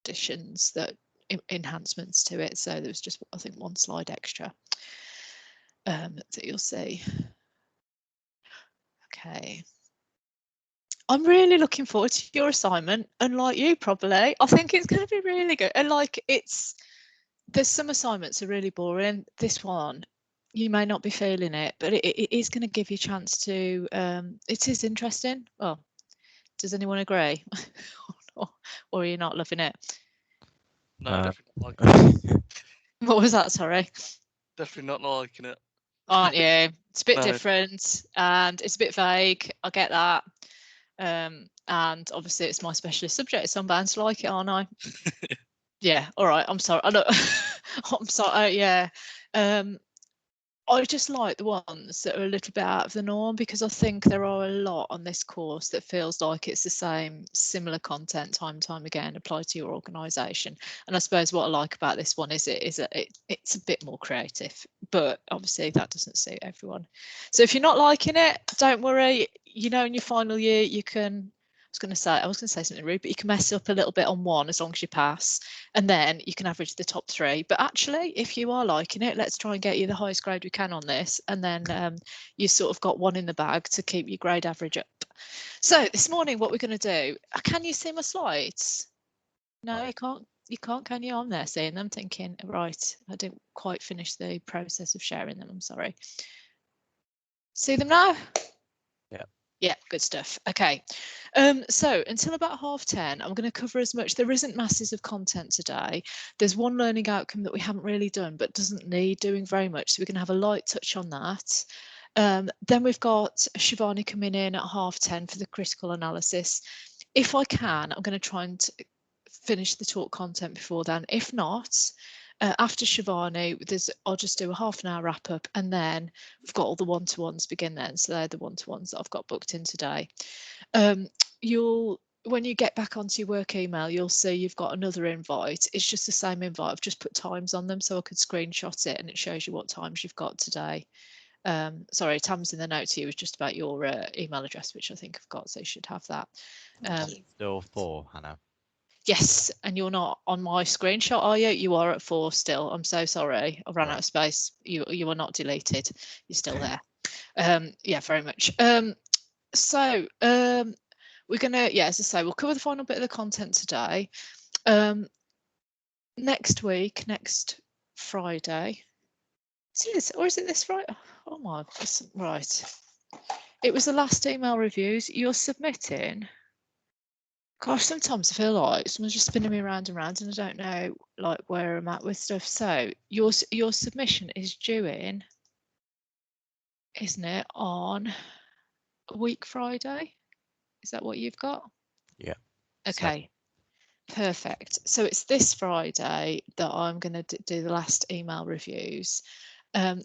additions, that enhancements to it. So there was just, I think, one slide extra that you'll see. Okay. I'm really looking forward to your assignment, unlike you probably. I think it's going to be really good. And like, there's some assignments are really boring. This one, you may not be feeling it, but it is going to give you a chance to, it is interesting. Well, does anyone agree? Or are you not loving it? No, definitely not liking it. What was that, sorry? Definitely not liking it. Aren't you? It's a bit No. different and it's a bit vague. I get that. And obviously it's my specialist subject, so I'm bound to like it, aren't I? Yeah, all right, I'm sorry. I don't I'm sorry, yeah. I just like the ones that are a little bit out of the norm, because I think there are a lot on this course that feels like it's the same similar content time and time again applied to your organisation. And I suppose what I like about this one is it's a bit more creative, but obviously that doesn't suit everyone. So if you're not liking it, don't worry. You know, in your final year you can, I was going to say something rude, but you can mess up a little bit on one as long as you pass, and then you can average the top 3. But actually, if you are liking it, let's try and get you the highest grade we can on this, and then you sort of got one in the bag to keep your grade average up. So this morning, what we're going to do, can you see my slides? No, you can't. You can't, can you? I'm there seeing them, thinking, right, I didn't quite finish the process of sharing them. I'm sorry. See them now? Yeah, good stuff. Okay, so until about 10:30, I'm going to cover as much. There isn't masses of content today. There's one learning outcome that we haven't really done, but doesn't need doing very much. So we're going to have a light touch on that. Then we've got Shivani coming in at 10:30 for the critical analysis. If I can, I'm going to try and finish the talk content before then. If not, after Shivani, I'll just do a half an hour wrap up, and then we've got all the one-to-ones begin then. So they're the one-to-ones that I've got booked in today. When you get back onto your work email, you'll see you've got another invite. It's just the same invite. I've just put times on them so I could screenshot it, and it shows you what times you've got today. Sorry, Tam's in the note to you was just about your email address, which I think I've got, so you should have that. Still 4, Hannah. Yes, and you're not on my screenshot, are you? You are at 4 still. I'm so sorry. I ran out of space. You are not deleted. You're still there. Yeah, very much. So we're gonna, yeah, as I say, we'll cover the final bit of the content today. Next week, next Friday. Is it this Friday? Oh my, right. It was the last email reviews. You're submitting. Gosh, sometimes I feel like someone's just spinning me around and around, and I don't know like where I'm at with stuff. So your submission is due in, isn't it, on a week Friday? Is that what you've got? Yeah. Okay, perfect. So it's this Friday that I'm going to do the last email reviews.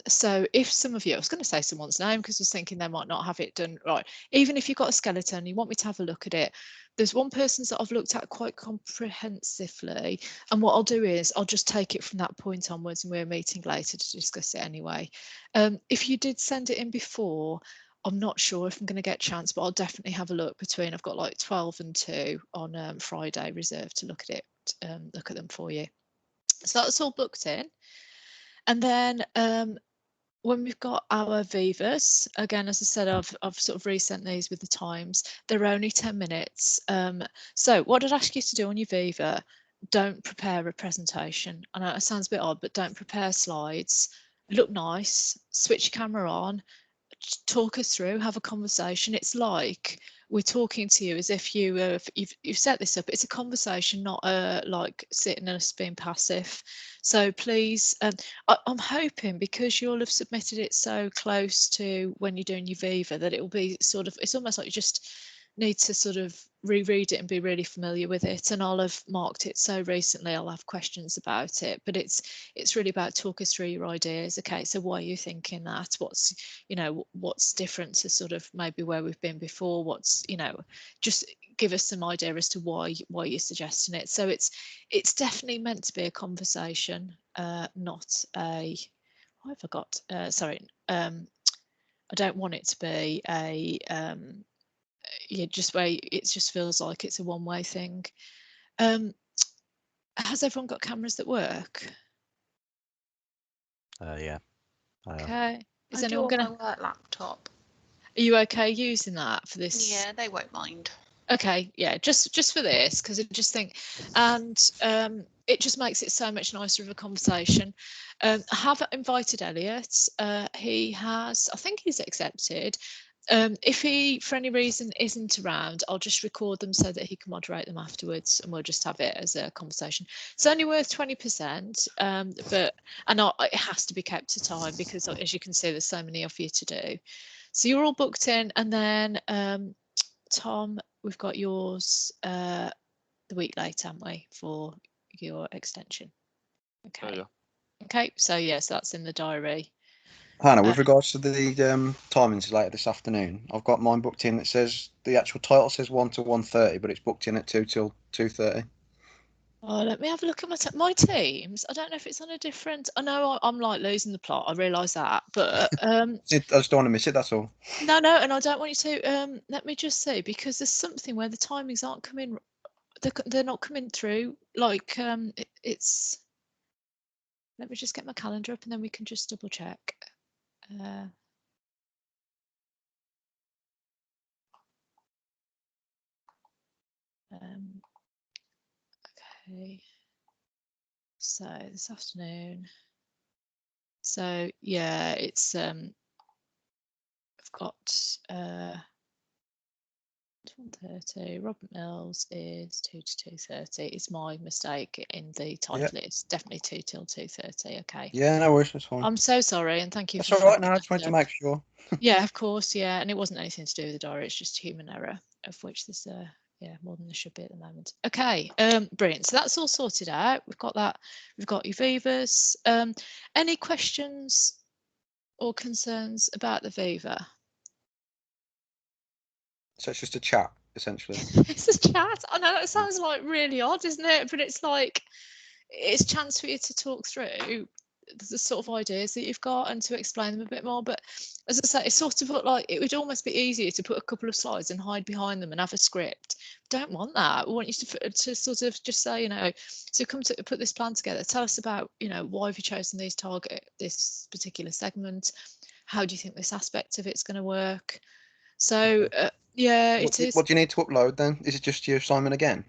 So if some of you, I was going to say someone's name because I was thinking they might not have it done right. Even if you've got a skeleton, you want me to have a look at it. There's one person's that I've looked at quite comprehensively. And what I'll do is I'll just take it from that point onwards, and we're meeting later to discuss it anyway. If you did send it in before, I'm not sure if I'm going to get a chance, but I'll definitely have a look between, I've got like 12 and 2 on Friday reserved to look at it, look at them for you. So that's all booked in. And then when we've got our Vivas, again, as I said, I've sort of resent these with the times. They're only 10 minutes. So what I'd ask you to do on your Viva, don't prepare a presentation. I know it sounds a bit odd, but don't prepare slides. Look nice, switch your camera on, talk us through, have a conversation. It's like we're talking to you as if you've set this up. It's a conversation, not like sitting and us being passive. So please, I'm hoping because you'll have submitted it so close to when you're doing your Viva that it will be sort of, it's almost like you just need to sort of reread it and be really familiar with it. And I'll have marked it so recently, I'll have questions about it, but it's really about talk us through your ideas. Okay, so why are you thinking that? What's, you know, what's different to sort of maybe where we've been before? What's, you know, just give us some idea as to why you're suggesting it. So it's definitely meant to be a conversation, not a, what have I got? Sorry, I don't want it to be a yeah, just where it just feels like it's a one-way thing. has everyone got cameras that work? Yeah. Okay. Is I do anyone on gonna? my work laptop. Are you okay using that for this? Yeah, they won't mind. Okay, yeah, just for this, because I just think, and it just makes it so much nicer of a conversation. I have invited Elliot. He has, I think he's accepted. If he, for any reason, isn't around, I'll just record them so that he can moderate them afterwards, and we'll just have it as a conversation. It's only worth 20%, but it has to be kept to time because, as you can see, there's so many of you to do. So you're all booked in, and then Tom, we've got yours the week later, haven't we, for your extension? Okay. Oh, yeah. Okay, so yes, that's in the diary. Hannah, with regards to the timings later this afternoon, I've got mine booked in. It says the actual title says 1 to 1:30, but it's booked in at 2 till 2:30. Oh, let me have a look at my teams. I don't know if it's on a different. I know I'm like losing the plot. I realise that, but I just don't want to miss it. That's all. no, and I don't want you to. Let me just say, because there's something where the timings aren't coming. They're not coming through. Like it's. Let me just get my calendar up, and then we can just double check. Okay, so this afternoon. So yeah, it's I've got 1:30. Robert Mills is 2 to 2:30. It's my mistake in the title. Yep. It's definitely 2 till 2:30. Okay. Yeah, no worries. That's fine. I'm so sorry, and thank you. That's all right. Now I just wanted to make sure. Yeah, of course. Yeah, and it wasn't anything to do with the diary. It's just human error, of which there's more than there should be at the moment. Okay, brilliant. So that's all sorted out. We've got that. We've got your Vivas. Any questions or concerns about the Viva? So it's just a chat, essentially. It's a chat. I know it sounds like really odd, isn't it? But it's like it's a chance for you to talk through the sort of ideas that you've got and to explain them a bit more. But as I say, it's sort of like it would almost be easier to put a couple of slides and hide behind them and have a script. Don't want that. We want you to sort of just say, so come to put this plan together. Tell us about, why have you chosen this particular segment? How do you think this aspect of it's going to work? So yeah, it is. What do you need to upload then? Is it just your assignment again?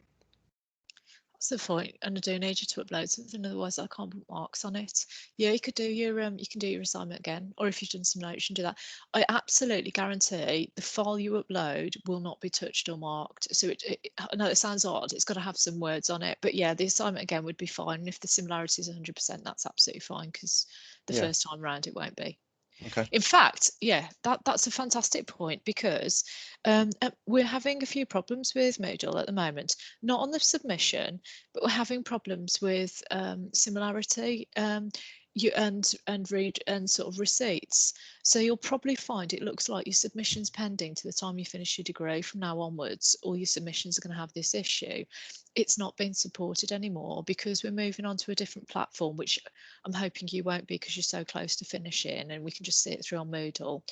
That's the point, and I do need you to upload something, otherwise I can't put marks on it. Yeah, you could do your assignment again, or if you've done some notes, you can do that. I absolutely guarantee the file you upload will not be touched or marked. So I know it sounds odd, it's got to have some words on it, but yeah, the assignment again would be fine. And if the similarity is 100%, that's absolutely fine, because the first time round it won't be. Okay. In fact, yeah, that's a fantastic point, because we're having a few problems with Moodle at the moment, not on the submission, but we're having problems with similarity and read and sort of receipts. So you'll probably find it looks like your submission's pending to the time you finish your degree. From now onwards, all your submissions are going to have this issue. It's not being supported anymore because we're moving on to a different platform, which I'm hoping you won't be, because you're so close to finishing and we can just see it through on Moodle.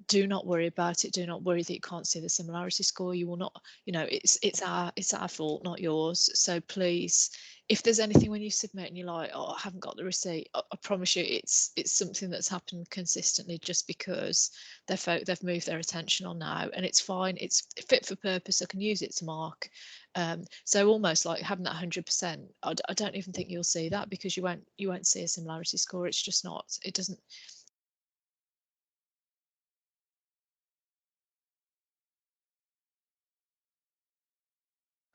Do not worry about it. Do not worry that you can't see the similarity score. You will not, it's our fault, not yours. So please, if there's anything when you submit and you're like, oh, I haven't got the receipt, I promise you it's something that's happened consistently, just because they've moved their attention on now, and it's fine. It's fit for purpose. I can use it to mark. So almost like having that 100%, I don't even think you'll see that, because you won't see a similarity score. It's just not, it doesn't.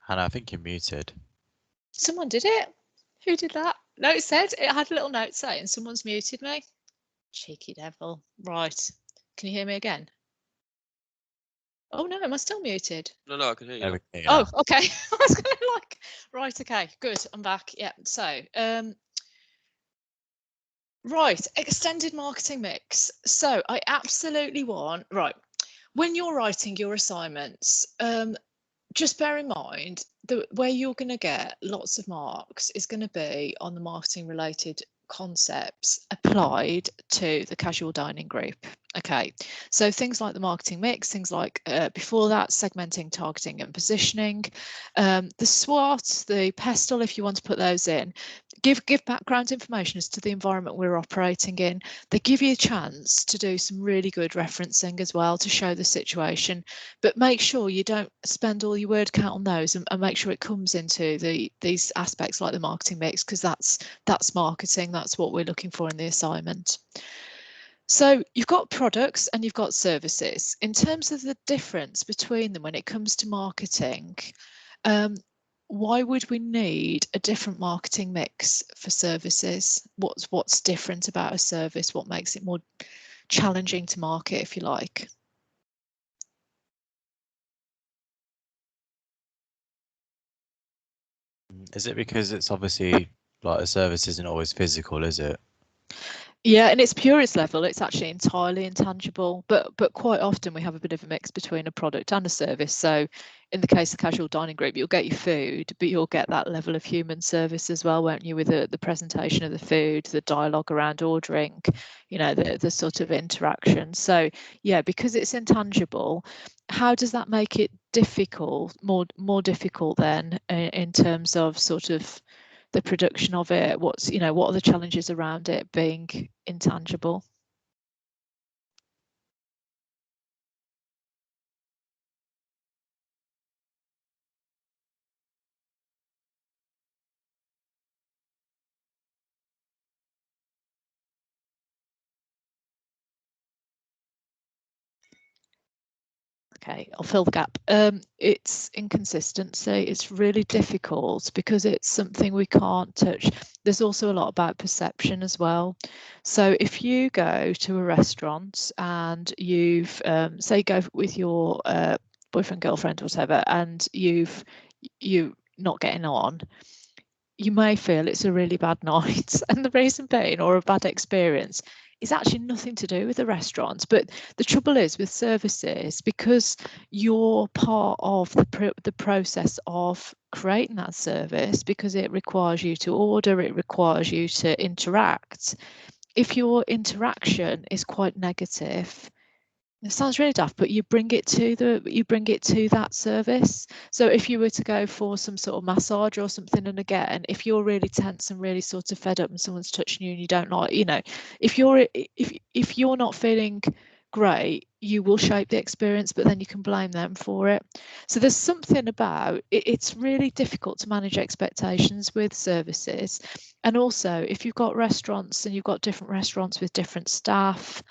Hannah, I think you're muted. Someone did it. Who did that? No, it had a little note saying someone's muted me. Cheeky devil. Right. Can you hear me again? Oh no, am I still muted? No, I can hear you. Oh, okay. I was going to right, okay, good. I'm back. Yeah. So, right, extended marketing mix. So I absolutely want, right, when you're writing your assignments, just bear in mind that where you're going to get lots of marks is going to be on the marketing related concepts applied to the casual dining group. Okay, so things like the marketing mix, things like before that, segmenting, targeting and positioning, the SWOT, the PESTLE, if you want to put those in, give background information as to the environment we're operating in. They give you a chance to do some really good referencing as well to show the situation, but make sure you don't spend all your word count on those, and make sure it comes into these aspects like the marketing mix, because that's marketing, that's what we're looking for in the assignment. So you've got products and you've got services. In terms of the difference between them when it comes to marketing, why would we need a different marketing mix for services? What's different about a service? What makes it more challenging to market, if you like? Is it because it's obviously like a service isn't always physical, is it? Yeah, in its purest level, it's actually entirely intangible, but quite often we have a bit of a mix between a product and a service. So in the case of casual dining group, you'll get your food, but you'll get that level of human service as well, won't you, with the presentation of the food, the dialogue around ordering, you know, the sort of interaction. So yeah, because it's intangible, how does that make it difficult, more difficult then in terms of sort of the production of it? What are the challenges around it being intangible? Okay, I'll fill the gap. It's inconsistency. It's really difficult because it's something we can't touch. There's also a lot about perception as well. So if you go to a restaurant and you've, say, go with your boyfriend, girlfriend, whatever, and you're not getting on, you may feel it's a really bad night, and the reason being, or a bad experience, is actually nothing to do with the restaurant. But the trouble is with services, because you're part of the process of creating that service, because it requires you to order, it requires you to interact. If your interaction is quite negative, it sounds really daft, but you bring it to that service. So if you were to go for some sort of massage or something, and again, if you're really tense and really sort of fed up and someone's touching you and you don't like, you know, if you're not feeling great, you will shape the experience, but then you can blame them for it. So there's something about it, it's really difficult to manage expectations with services. And also, if you've got restaurants and you've got different restaurants with different staff,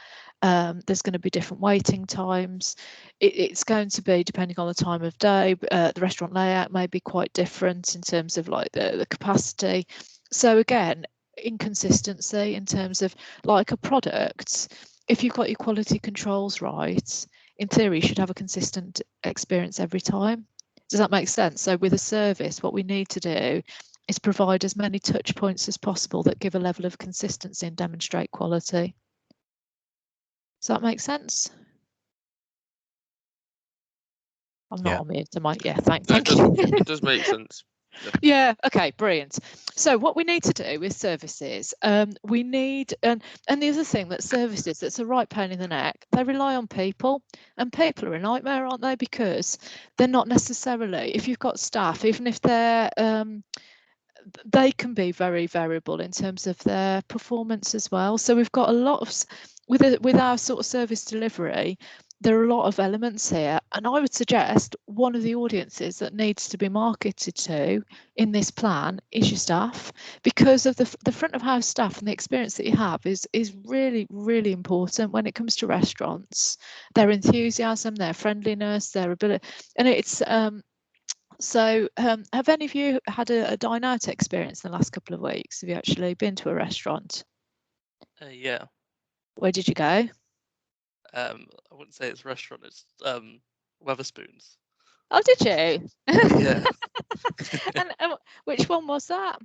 there's going to be different waiting times. It's going to be, depending on the time of day, the restaurant layout may be quite different in terms of like the capacity. So again, inconsistency in terms of like a product. If you've got your quality controls right, in theory, you should have a consistent experience every time. Does that make sense? So with a service, what we need to do is provide as many touch points as possible that give a level of consistency and demonstrate quality. Does that make sense? I'm not on mute, am I? Yeah, thank you. It does make sense. Yeah, okay, brilliant. So what we need to do with services, we need, and the other thing that services, that's a right pain in the neck, they rely on people, and people are a nightmare, aren't they? Because they're not necessarily, if you've got staff, even if they're, they can be very variable in terms of their performance as well. So we've got a lot of, with our sort of service delivery, there are a lot of elements here, and I would suggest one of the audiences that needs to be marketed to in this plan is your staff, because of the front of house staff and the experience that you have is really important when it comes to restaurants. Their enthusiasm, their friendliness, their ability, and it's so have any of you had a dine out experience in the last couple of weeks? Have you actually been to a restaurant? Yeah. Where did you go? I wouldn't say it's a restaurant. It's Weatherspoons. Oh, did you? Yeah. And which one was that?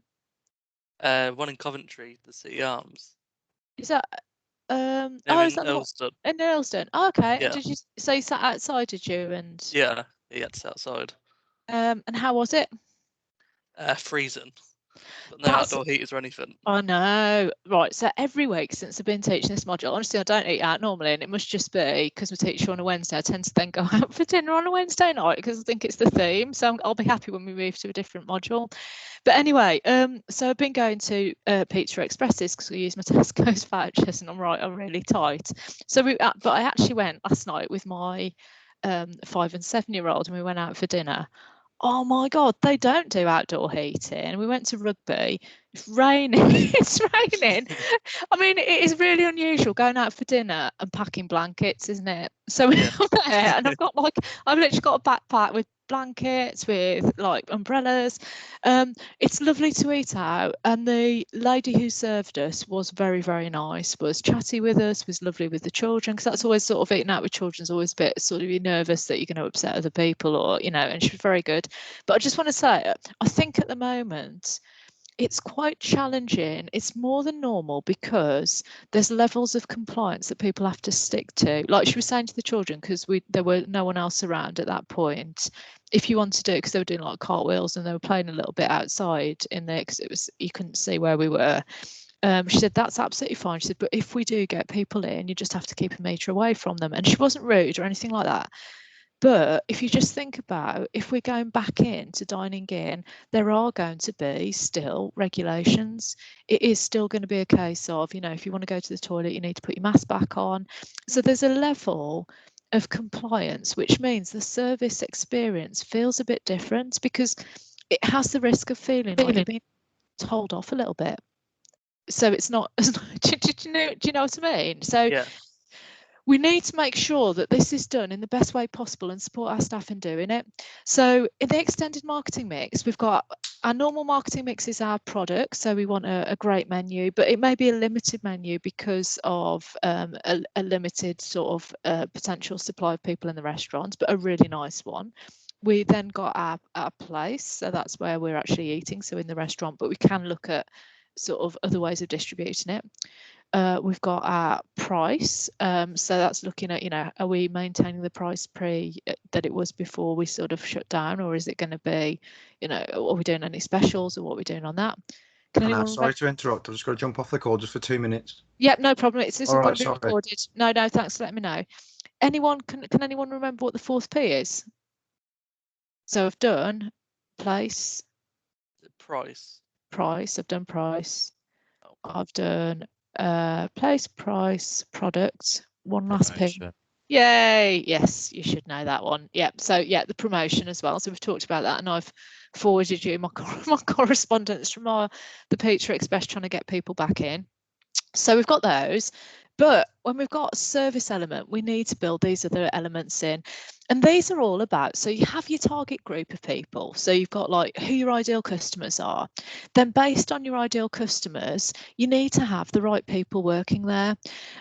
One in Coventry, the City Arms. Is that No, oh, in is that the one Elston. in Earlston? Oh, okay. Yeah. And did you, so you sat outside, did you? And Yeah, he had to sit outside. and how was it? Freezing. But no That's- outdoor heaters or anything. I know. Right. So every week since I've been teaching this module, honestly, I don't eat out normally, and it must just be because we teach on a Wednesday. I tend to then go out for dinner on a Wednesday night because I think it's the theme. So I'll be happy when we move to a different module. But anyway, so I've been going to Pizza Expresses because I use my Tesco's vouchers, and I'm really tight. So but I actually went last night with my 5 and 7-year-old, and we went out for dinner. Oh my God, they don't do outdoor heating. We went to rugby. It's raining. It's raining. I mean, it is really unusual going out for dinner and packing blankets, isn't it? So we're there, and I've literally got a backpack with blankets, with like umbrellas. It's lovely to eat out, and the lady who served us was very, very nice, was chatty with us, was lovely with the children, because that's always sort of eating out with children's always a bit sort of nervous that you're going to upset other people, or and she was very good. But I just want to say, I think at the moment it's quite challenging. It's more than normal because there's levels of compliance that people have to stick to. Like she was saying to the children, because there were no one else around at that point. If you want to do it, because they were doing like cartwheels and they were playing a little bit outside in there because you couldn't see where we were. She said that's absolutely fine. She said, but if we do get people in, you just have to keep a metre away from them. And she wasn't rude or anything like that. But if you just think about, if we're going back into dining in, there are going to be still regulations. It is still going to be a case of, if you want to go to the toilet, you need to put your mask back on. So there's a level of compliance, which means the service experience feels a bit different because it has the risk of feeling like you're being told off a little bit. So it's not, do you know what I mean? So Yeah. we need to make sure that this is done in the best way possible and support our staff in doing it. So in the extended marketing mix, we've got our normal marketing mix is our product. So we want a great menu, but it may be a limited menu because of a limited sort of potential supply of people in the restaurant, but a really nice one. We then got our place. So that's where we're actually eating. So in the restaurant, but we can look at sort of other ways of distributing it. We've got our price, so that's looking at, are we maintaining the price that it was before we sort of shut down, or is it going to be, are we doing any specials, or what are we doing on that? Sorry to interrupt. I've just got to jump off the call just for 2 minutes. Yep, no problem. This isn't going to be sorry. recorded. No, thanks for letting me know. Can anyone remember what the 4th P is? So I've done place. Price. I've done price. Oh. I've done place, price, product. One last P. Yay! Yes, you should know that one. Yep. So yeah, the promotion as well. So we've talked about that, and I've forwarded you my correspondence from the Pizza Express trying to get people back in. So we've got those. But when we've got a service element, we need to build these other elements in. And these are all about, so you have your target group of people. So you've got like who your ideal customers are. Then based on your ideal customers, you need to have the right people working there.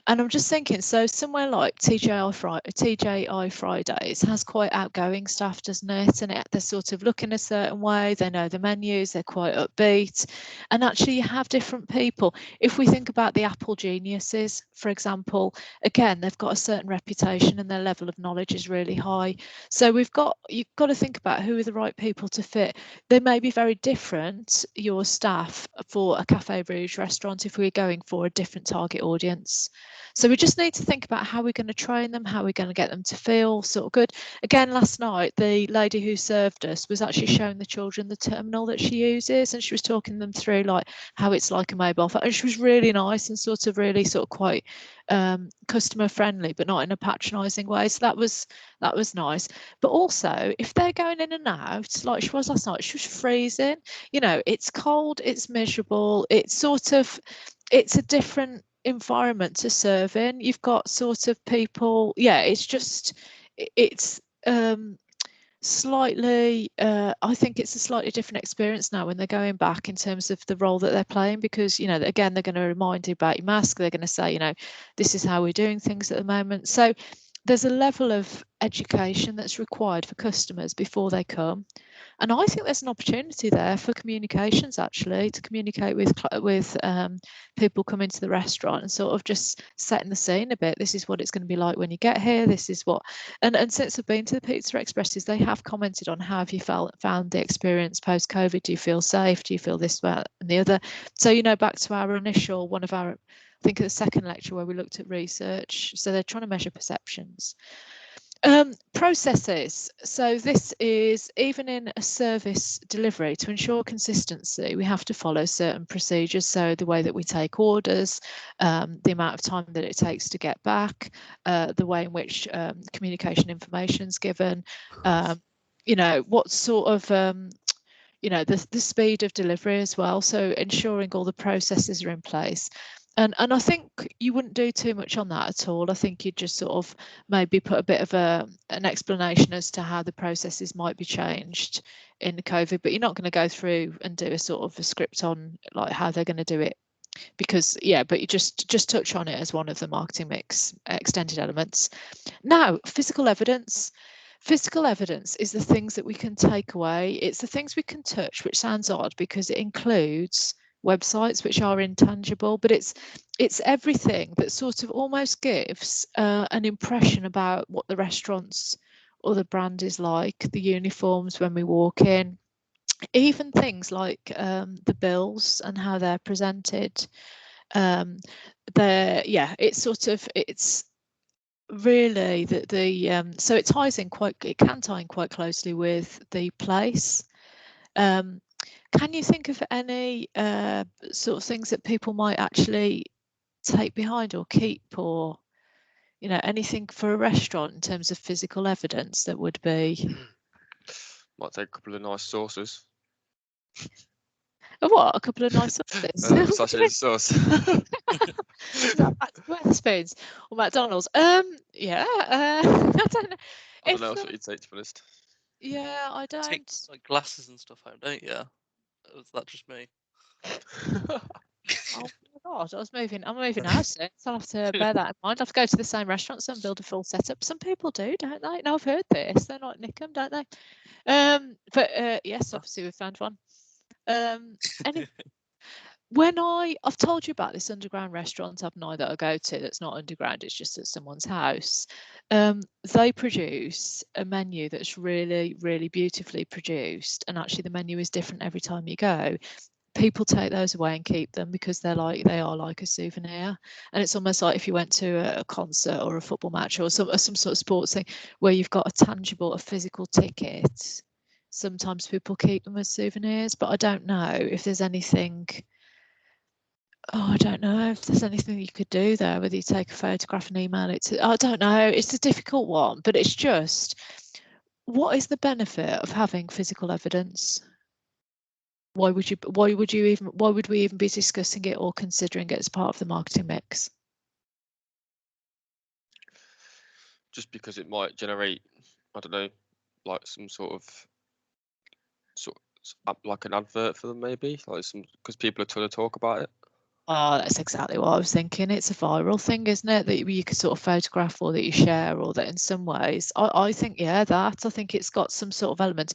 And I'm just thinking, so somewhere like TGI Fridays has quite outgoing staff, doesn't it? And they're sort of looking a certain way. They know the menus, they're quite upbeat. And actually you have different people. If we think about the Apple geniuses, for example, again, they've got a certain reputation and their level of knowledge is really high. So you've got to think about who are the right people to fit. They may be very different, your staff, for a Café Rouge restaurant if we're going for a different target audience. So we just need to think about how we're going to train them, how we're going to get them to feel sort of good. Again, last night, the lady who served us was actually showing the children the terminal that she uses, and she was talking them through like how it's like a mobile phone. And she was really nice and sort of quite customer friendly, but not in a patronising way. So that was nice. But also, if they're going in and out like she was last night, she was freezing. It's cold, it's miserable, it's a different environment to serve in. You've got sort of people, it's slightly I think it's a slightly different experience now when they're going back in terms of the role that they're playing, because again, they're going to remind you about your mask. They're going to say, this is how we're doing things at the moment. So there's a level of education that's required for customers before they come. And I think there's an opportunity there for communications, actually, to communicate with people coming to the restaurant and sort of just setting the scene a bit. This is what it's going to be like when you get here. This is what, and since I've been to the Pizza Expresses, they have commented on how have you found the experience post-COVID. Do you feel safe? Do you feel this, that, and the other? So, you know, back to our initial, one of our, I think the second lecture where we looked at research. So they're trying to measure perceptions. Processes. So this is even in a service delivery, to ensure consistency, we have to follow certain procedures. So the way that we take orders, the amount of time that it takes to get back, the way in which communication information is given, you know, what sort of you know, the speed of delivery as well. So ensuring all the processes are in place. And I think you wouldn't do too much on that at all. I think you'd just sort of maybe put a bit of an explanation as to how the processes might be changed in the COVID, but you're not going to go through and do a sort of a script on like how they're going to do it, because yeah, but you just touch on it as one of the marketing mix extended elements. Now, physical evidence. Physical evidence is the things that we can take away. It's the things we can touch, which sounds odd because it includes websites which are intangible, but it's everything that sort of almost gives an impression about what the restaurants or the brand is like, the uniforms when we walk in, even things like the bills and how they're presented. Yeah, it's sort of, it's really so it can tie in quite closely with the place. Can you think of any sort of things that people might actually take behind or keep, or, you know, anything for a restaurant in terms of physical evidence that would be? Might take a couple of nice sauces. What? A couple of nice sauces? Sachet sauce. Is that back to Wetherspoons or McDonald's? Yeah. I don't know. I don't know what you'd say, to be honest. Yeah, I don't. Take like glasses and stuff home, don't you? Is that just me? Oh my God, I'm moving house soon, so I'll have to bear that in mind. I'll have to go to the same restaurants and build a full setup. Some people do, don't they? No, I've heard this. They like nick them, don't they? But yes, obviously we've found one. When I've told you about this underground restaurant, haven't I, that I go to that's not underground, it's just at someone's house. They produce a menu that's really, really beautifully produced, and actually the menu is different every time you go. People take those away and keep them because they are like a souvenir, and it's almost like if you went to a concert or a football match or some sort of sports thing where you've got a tangible, a physical ticket. Sometimes people keep them as souvenirs, but I don't know if there's anything. Oh, I don't know if there's anything you could do there, whether you take a photograph and email it to, I don't know. It's a difficult one, but it's just, what is the benefit of having physical evidence? Why would we even be discussing it or considering it as part of the marketing mix? Just because it might generate, I don't know, like some sort of like an advert for them, maybe, like because people are trying to talk about it. Oh, that's exactly what I was thinking. It's a viral thing, isn't it? That you could sort of photograph or that you share, or that in some ways, I think, yeah, I think it's got some sort of element.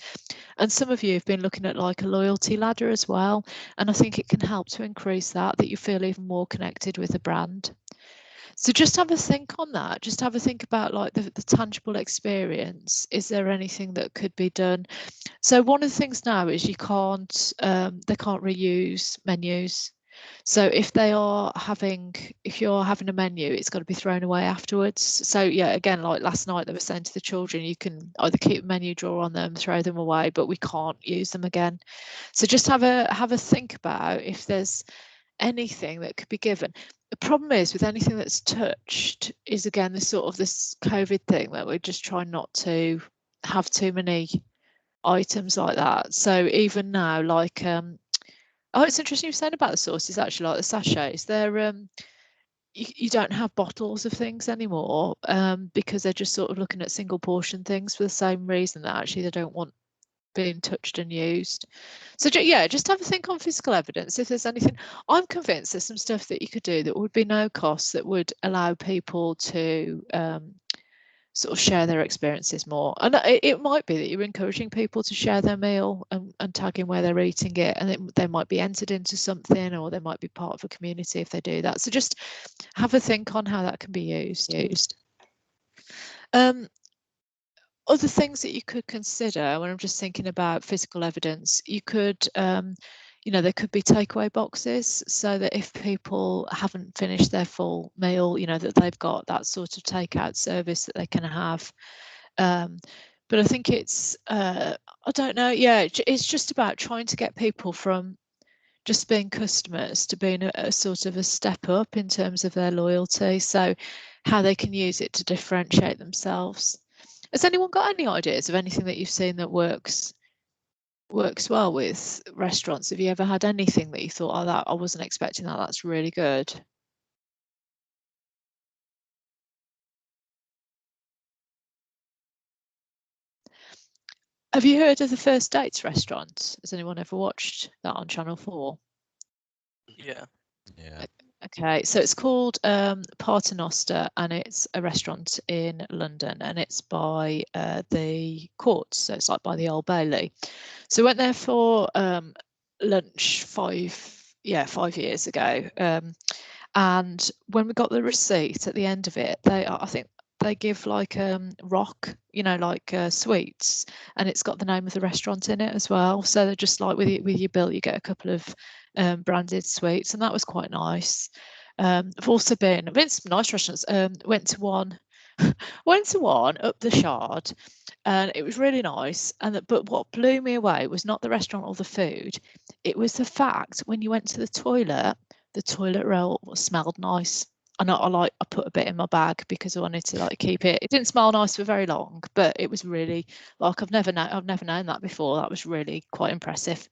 And some of you have been looking at like a loyalty ladder as well. And I think it can help to increase that you feel even more connected with the brand. So just have a think on that. Just have a think about like the tangible experience. Is there anything that could be done? So one of the things now is they can't reuse menus. So if you're having a menu, it's got to be thrown away afterwards. So yeah, again, like last night they were saying to the children, you can either keep a menu drawer on them, throw them away, but we can't use them again. So just have a think about if there's anything that could be given. The problem is with anything that's touched is, again, this COVID thing that we're just trying not to have too many items like that. So even now, like oh, it's interesting you're saying about the sauces, actually, like the sachets. They're you don't have bottles of things anymore because they're just sort of looking at single portion things for the same reason that actually they don't want being touched and used. So yeah, just have a think on physical evidence. If there's anything, I'm convinced there's some stuff that you could do that would be no cost, that would allow people to sort of share their experiences more. And it might be that you're encouraging people to share their meal and tagging where they're eating it, and they might be entered into something, or they might be part of a community if they do that. So just have a think on how that can be used. Other things that you could consider when I'm just thinking about physical evidence, you could, there could be takeaway boxes, so that if people haven't finished their full meal, that they've got that sort of takeout service that they can have. But I think it's, I don't know, it's just about trying to get people from just being customers to being a sort of a step up in terms of their loyalty, so how they can use it to differentiate themselves. Has anyone got any ideas of anything that you've seen that works well with restaurants? Have you ever had anything that you thought, oh, that I wasn't expecting that, that's really good? Have you heard of the First Dates restaurant? Has anyone ever watched that on Channel 4? Yeah. Okay, so it's called Paternoster, and it's a restaurant in London, and it's by the courts, so it's like by the Old Bailey. So I went there for lunch 5 years ago, and when we got the receipt at the end of it, I think they give like rock, like sweets, and it's got the name of the restaurant in it as well. So they're just like with your bill, you get a couple of branded sweets, and that was quite nice. I've also been to some nice restaurants. Went to one up the Shard, and it was really nice. But what blew me away was not the restaurant or the food; it was the fact when you went to the toilet roll smelled nice. And I put a bit in my bag because I wanted to keep it. It didn't smell nice for very long, but it was really I've never known that before. That was really quite impressive.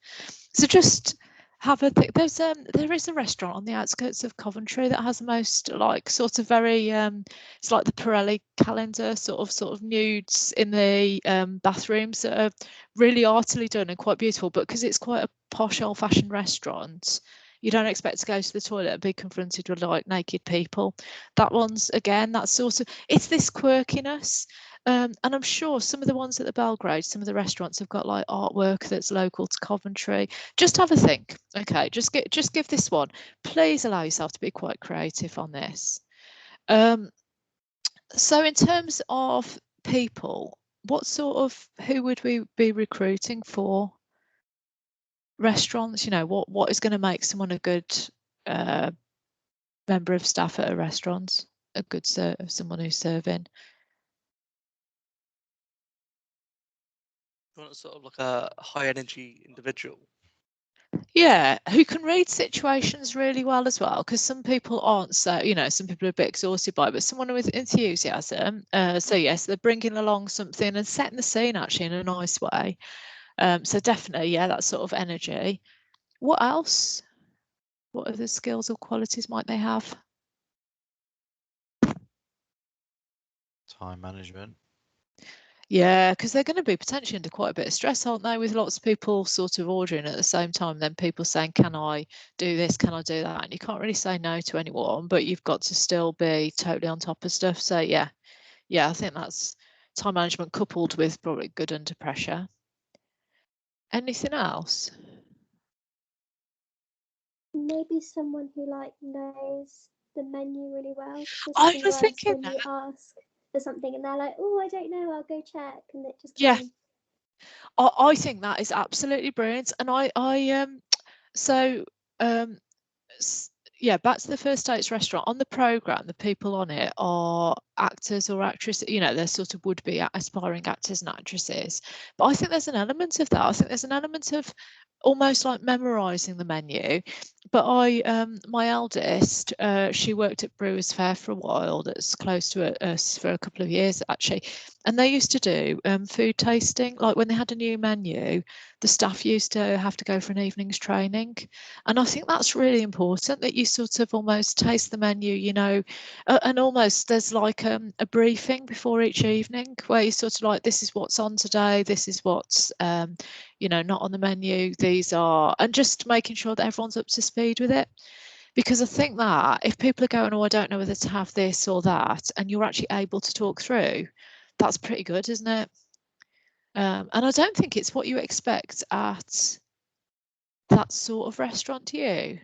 So just have a think. There is a restaurant on the outskirts of Coventry that has the most sort of very it's like the Pirelli calendar sort of nudes in the bathrooms that are really artily done and quite beautiful, but because it's quite a posh old-fashioned restaurant, you don't expect to go to the toilet and be confronted with naked people. That one's, again, that's sort of, it's this quirkiness. And I'm sure some of the ones at the Belgrade, some of the restaurants have got artwork that's local to Coventry. Just have a think. Okay, just give this one. Please allow yourself to be quite creative on this. So in terms of people, who would we be recruiting for restaurants? What is going to make someone a good member of staff at a restaurant, a good someone who's serving? You want sort of like a high energy individual. Yeah, who can read situations really well as well, because some people aren't, so some people are a bit exhausted by it, but someone with enthusiasm. So yes, they're bringing along something and setting the scene actually in a nice way. So definitely, yeah, that sort of energy. What else? What other skills or qualities might they have? Time management. Yeah, because they're going to be potentially under quite a bit of stress, aren't they, with lots of people sort of ordering at the same time, then people saying, can I do this, can I do that? And you can't really say no to anyone, but you've got to still be totally on top of stuff. So yeah, I think that's time management coupled with probably good under pressure. Anything else? Maybe someone who knows the menu really well. I was thinking when you ask for something and they're like, oh, I don't know, I'll go check, and it just yeah. I think that is absolutely brilliant. And back to the First Dates restaurant. On the programme, the people on it are actors or actresses, they're sort of would-be aspiring actors and actresses. But I think there's an element of that. I think there's an element of almost like memorising the menu. But my eldest, she worked at Brewers Fair for a while, that's close to us, for a couple of years actually. And they used to do food tasting, like when they had a new menu, the staff used to have to go for an evening's training. And I think that's really important, that you sort of almost taste the menu, and almost there's like a briefing before each evening where you sort of this is what's on today, this is what's not on the menu, these are, and just making sure that everyone's up to speed with it. Because I think that if people are going, oh, I don't know whether to have this or that, and you're actually able to talk through, that's pretty good, isn't it? And I don't think it's what you expect at that sort of restaurant, do you?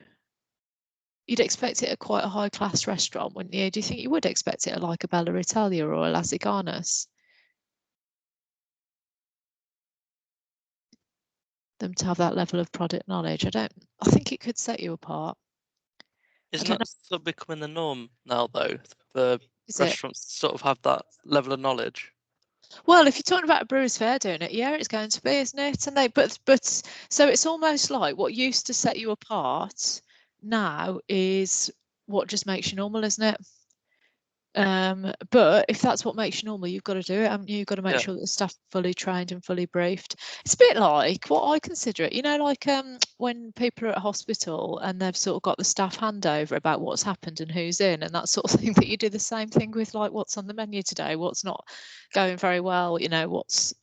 You'd expect it at quite a high class restaurant, wouldn't you? Do you think you would expect it at like a Bella Italia or a Lasagna's? Them to have that level of product knowledge. I think it could set you apart. Isn't don't that sort of becoming the norm now, though? The Is it? restaurants sort of have that level of knowledge. Well, if you're talking about a Brewers Fair doing it, yeah, it's going to be, isn't it? And but so it's almost like what used to set you apart now is what just makes you normal, isn't it? But if that's what makes you normal, you've got to do it, haven't you? You've got to make Yeah. sure that the staff are fully trained and fully briefed. It's a bit like what I consider it, you know, like when people are at hospital and they've sort of got the staff handover about what's happened and who's in and that sort of thing, that you do the same thing with like what's on the menu today, what's not going very well, you know, what's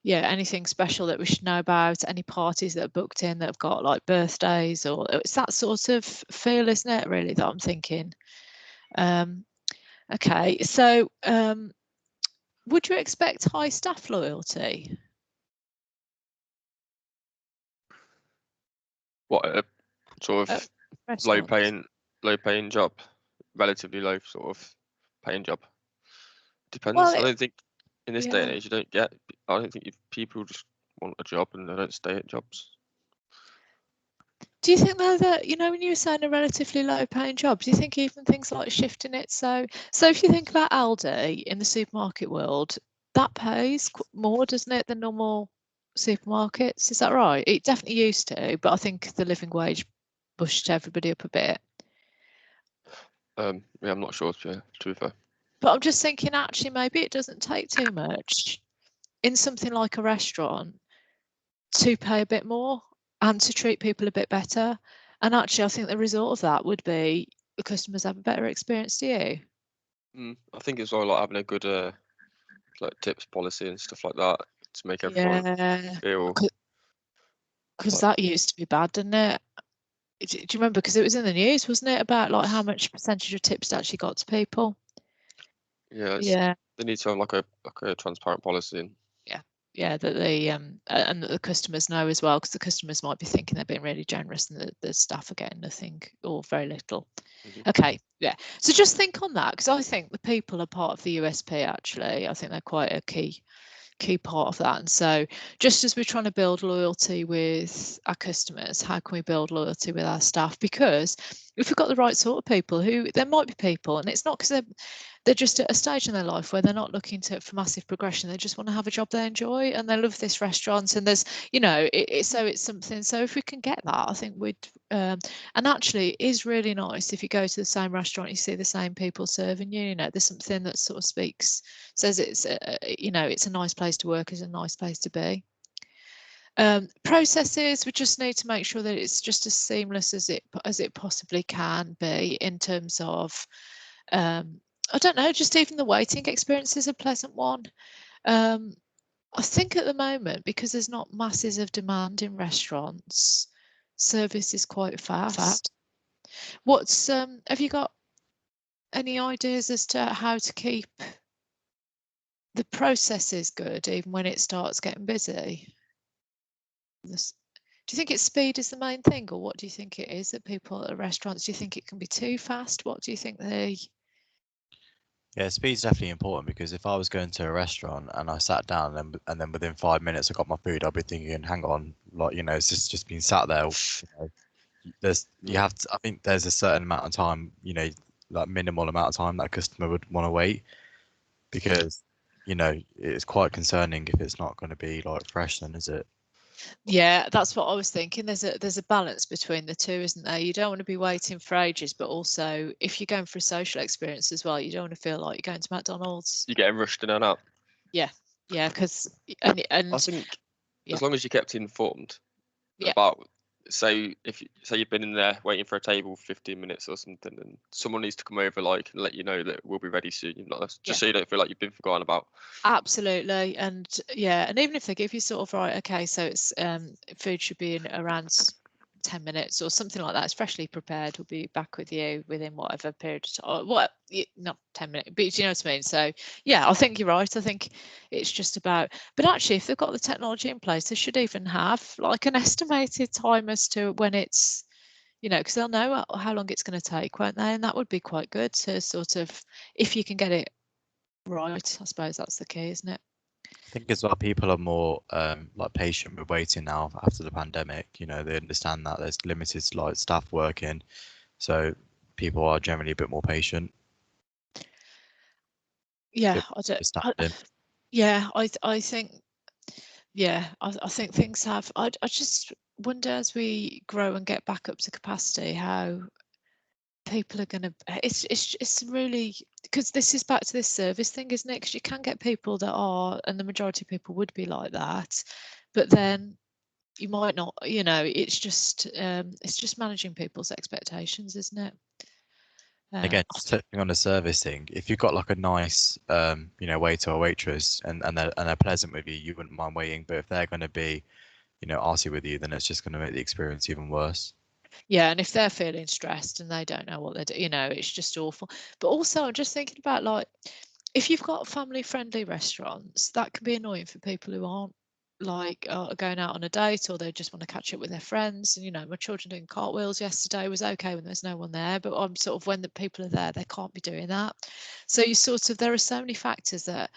yeah, anything special that we should know about, any parties that are booked in that have got like birthdays, or it's that sort of feel, isn't it, really, that I'm thinking. Okay, so would you expect high staff loyalty? What a sort of Restaurants? low paying job, relatively low sort of paying job. Depends. Well, I don't think in this day and yeah. age I don't think if people just want a job and they don't stay at jobs. Do you think though that, you know, when you were saying a relatively low paying job, do you think even things like shifting it, so if you think about Aldi in the supermarket world, that pays more, doesn't it, than normal supermarkets? Is that right? It definitely used to, but I think the living wage pushed everybody up a bit. Yeah, I'm not sure to be fair. But I'm just thinking, actually, maybe it doesn't take too much in something like a restaurant to pay a bit more and to treat people a bit better. And actually, I think the result of that would be the customers have a better experience, do you? I think it's all like having a good like tips policy and stuff like that to make everyone feel. Because that used to be bad, didn't it? Do you remember? Because it was in the news, wasn't it, about like how much percentage of tips actually got to people? Yeah, they need to have like a transparent policy. And yeah, that they and that the customers know as well, because the customers might be thinking they're being really generous and the staff are getting nothing or very little. Okay, yeah. So just think on that, because I think the people are part of the USP. Actually, I think they're quite a key part of that. And so just as we're trying to build loyalty with our customers, how can we build loyalty with our staff? Because if we've got the right sort of people, who there might be people, and it's not because they're just at a stage in their life where they're not looking for massive progression, they just want to have a job they enjoy and they love this restaurant, and there's, you know, so it's something. So if we can get that, I think we'd and actually it is really nice if you go to the same restaurant, you see the same people serving you, you know, there's something that sort of says it's you know, it's a nice place to work, it's a nice place to be. Processes, we just need to make sure that it's just as seamless as it possibly can be, in terms of I don't know, just even the waiting experience is a pleasant one. I think at the moment, because there's not masses of demand in restaurants, service is quite fast. What's have you got any ideas as to how to keep the processes good even when it starts getting busy? Do you think it's speed is the main thing, or what do you think it is that people at restaurants, do you think it can be too fast? What do you think they... Yeah, speed's definitely important, because if I was going to a restaurant and I sat down and then within 5 minutes I got my food, I'd be thinking, hang on, like, you know, it's just been sat there. You know, you have to, I think there's a certain amount of time, you know, like minimal amount of time that a customer would want to wait, because, you know, it's quite concerning if it's not going to be like fresh then, is it? Yeah, that's what I was thinking. There's a balance between the two, isn't there? You don't want to be waiting for ages, but also if you're going for a social experience as well, you don't want to feel like you're going to McDonald's. you're getting rushed in and out. Yeah, because and I think as long as you kept informed about, say you've been in there waiting for a table for 15 minutes or something, and someone needs to come over and let you know that we'll be ready soon, just so you don't feel like you've been forgotten about. Absolutely. And yeah, and even if they give you sort of, right, okay, so it's food should be in around 10 minutes or something like that. It's freshly prepared. We'll be back with you within whatever period of time. What, not 10 minutes, but you know what I mean? So yeah, I think you're right. I think it's just about, but actually if they've got the technology in place, they should even have like an estimated time as to when it's, you know, because they'll know how long it's going to take, won't they? And that would be quite good to sort of, if you can get it right, I suppose that's the key, isn't it? I think as well, people are more like patient with waiting now after the pandemic. You know, they understand that there's limited like staff working, so people are generally a bit more patient. Yeah, Bit I don't. understanding. Yeah, I think. Yeah, I think things have. I just wonder as we grow and get back up to capacity, how people are going to. It's really, because this is back to this service thing, isn't it? Because you can get people that are, and the majority of people would be like that, but then you might not. You know, it's just managing people's expectations, isn't it? Again, just touching on the service thing, if you've got like a nice, you know, waiter or waitress and they're pleasant with you, you wouldn't mind waiting. But if they're going to be, you know, arsy with you, then it's just going to make the experience even worse. Yeah, and if they're feeling stressed and they don't know what they're doing, you know, it's just awful. But also, I'm just thinking about like, if you've got family-friendly restaurants, that can be annoying for people who aren't like going out on a date, or they just want to catch up with their friends. And you know, my children doing cartwheels yesterday was okay when there's no one there, but I'm sort of, when the people are there, they can't be doing that. So you sort of, there are so many factors that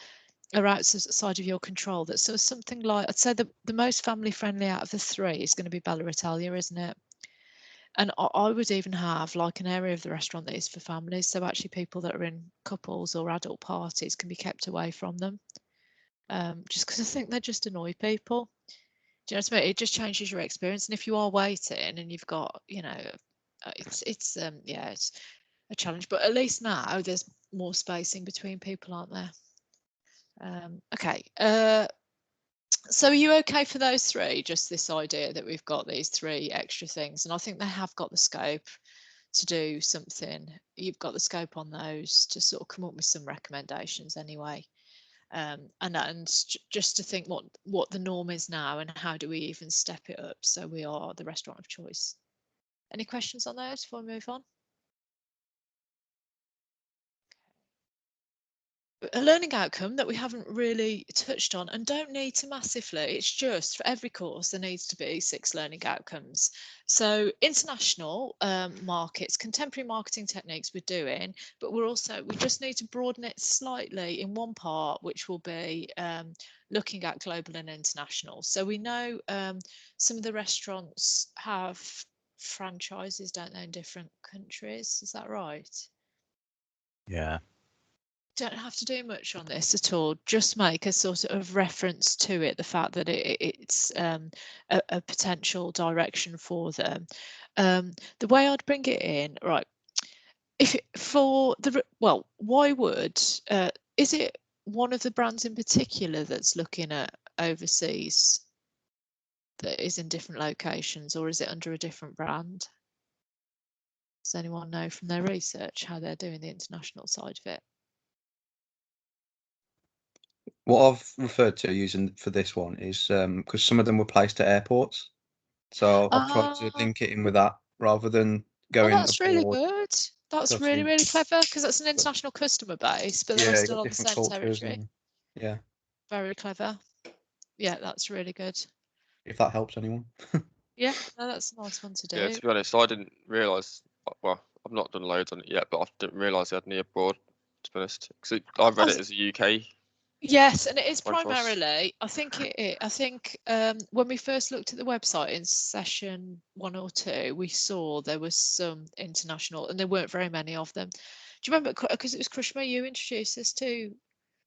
are outside of your control. That so something like, I'd say the most family-friendly out of the three is going to be Bella Italia, isn't it? And I would even have like an area of the restaurant that is for families. So actually people that are in couples or adult parties can be kept away from them. Just because I think they just annoy people. Do you know what I mean? It just changes your experience. And if you are waiting and you've got, you know, it's yeah, it's a challenge. But at least now there's more spacing between people, aren't there? Okay. So are you okay for those three? Just this idea that we've got these three extra things, and I think they have got the scope to do something. You've got the scope on those to sort of come up with some recommendations anyway, and just to think what the norm is now and how do we even step it up so we are the restaurant of choice. Any questions on those before we move on? A learning outcome that we haven't really touched on and don't need to massively, it's just for every course there needs to be 6 learning outcomes. So international markets, contemporary marketing techniques we're doing, but we just need to broaden it slightly in one part, which will be looking at global and international. So we know some of the restaurants have franchises, don't they, in different countries, is that right? Yeah. Don't have to do much on this at all, just make a sort of reference to it, the fact that it's a potential direction for them. The way I'd bring it in, right, if for the, well, why would is it one of the brands in particular that's looking at overseas that is in different locations, or is it under a different brand? Does anyone know from their research how they're doing the international side of it? What I've referred to using for this one is because some of them were placed at airports, so I've tried to link it in with that rather than going that's really abroad. good. That's Got really, some- really clever, because that's an international customer base, but they're Yeah, you still got on the different same cultures territory. and yeah, Very clever. Yeah, that's really good. if that helps anyone. Yeah, no, that's a nice one to do. Yeah, to be honest, I didn't realise. Well, I've not done loads on it yet, but I didn't realise they had any abroad. To be honest, because I've read it as a UK. Yes, and it is Franchise. primarily, I think when we first looked at the website in session 1 or 2, we saw there was some international, and there weren't very many of them. Do you remember, because it was Krishma, you introduced us to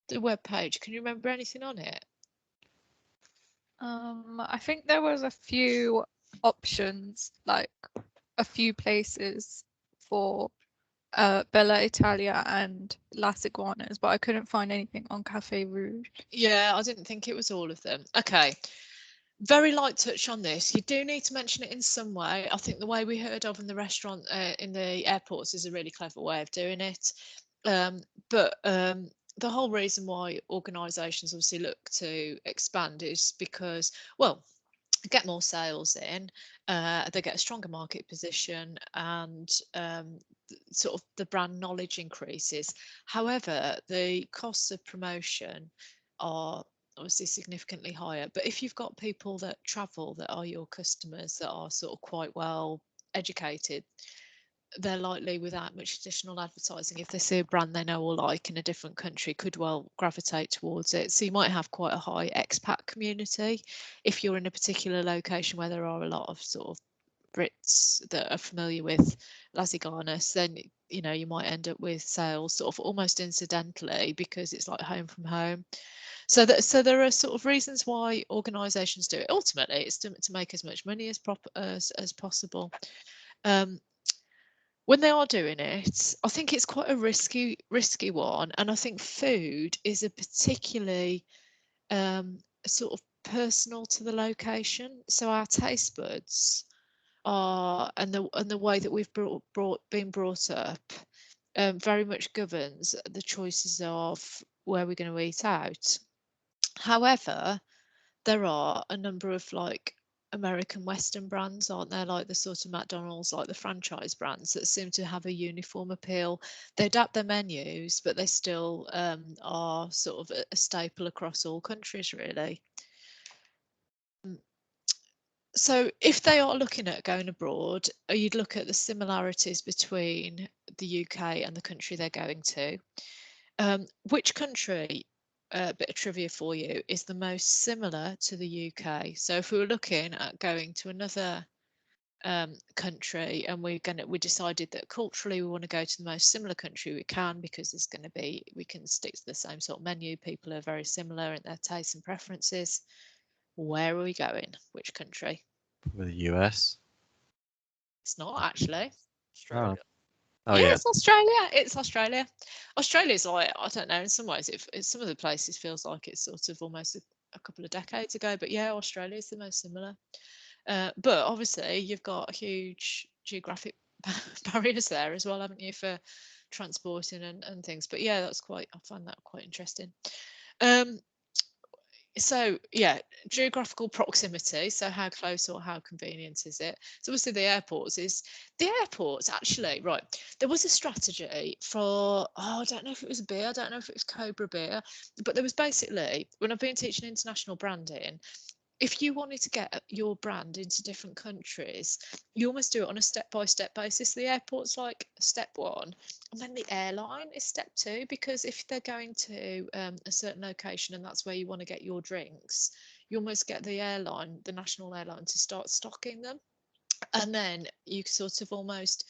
the web page. Can you remember anything on it? I think there was a few options, like a few places for Bella Italia and Las Iguanas, but I couldn't find anything on Cafe Rouge. Yeah, I didn't think it was all of them. Okay. Very light touch on this. You do need to mention it in some way. I think the way we heard of in the restaurant in the airports is a really clever way of doing it. But the whole reason why organisations obviously look to expand is because, well, get more sales in, they get a stronger market position, and sort of the brand knowledge increases. However, the costs of promotion are obviously significantly higher. But if you've got people that travel that are your customers that are sort of quite well educated, they're likely, without much additional advertising, if they see a brand they know or like in a different country, could well gravitate towards it. So you might have quite a high expat community if you're in a particular location where there are a lot of sort of Brits that are familiar with Lasagnas. Then you might end up with sales sort of almost incidentally because it's like home from home. So there are sort of reasons why organisations do it. Ultimately, it's to make as much money as possible. When they are doing it, I think it's quite a risky one, and I think food is a particularly sort of personal to the location. So our taste buds are, and the way that we've been brought up, very much governs the choices of where we're going to eat out. However, there are a number of like American Western brands, aren't there? Like the sort of McDonald's, like the franchise brands that seem to have a uniform appeal. They adapt their menus, but they still are sort of a staple across all countries, really. So if they are looking at going abroad, you'd look at the similarities between the UK and the country they're going to. Which country, a bit of trivia for you, is the most similar to the UK? So if we were looking at going to another country and we decided that culturally we want to go to the most similar country we can, because there's going to be, we can stick to the same sort of menu, people are very similar in their tastes and preferences. Where are we going? Which country? With the US. It's not actually. Australia. Oh yeah, yeah. it's Australia. It's Australia. Australia's like, I don't know, in some ways some of the places feels like it's sort of almost a couple of decades ago, but yeah, Australia is the most similar. But obviously you've got huge geographic barriers there as well, haven't you, for transporting and things. But yeah, I find that quite interesting. So yeah, geographical proximity. So how close or how convenient is it? So obviously the airports actually, right, there was a strategy for, I don't know if it was beer, I don't know if it was Cobra beer, but there was basically, when I've been teaching international branding, if you wanted to get your brand into different countries, you almost do it on a step-by-step basis. The airport's like step one, and then the airline is step two, because if they're going to a certain location and that's where you want to get your drinks, you almost get the airline, the national airline, to start stocking them. And then you sort of almost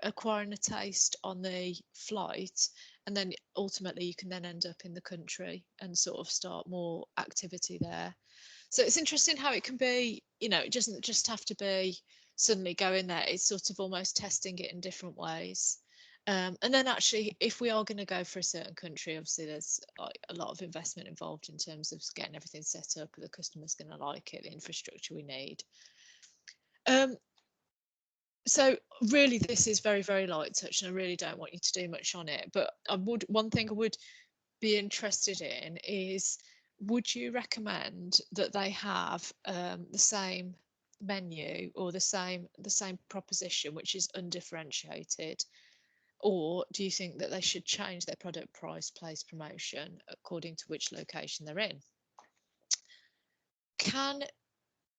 acquiring a taste on the flight, and then ultimately you can then end up in the country and sort of start more activity there. So it's interesting how it can be, it doesn't just have to be suddenly going there. It's sort of almost testing it in different ways. And then actually, if we are going to go for a certain country, obviously there's a lot of investment involved in terms of getting everything set up. The customer's going to like it, the infrastructure we need. So really, this is very, very light touch, and I really don't want you to do much on it. But one thing I would be interested in is, would you recommend that they have the same menu or the same proposition, which is undifferentiated, or do you think that they should change their product, price, place, promotion according to which location they're in? Can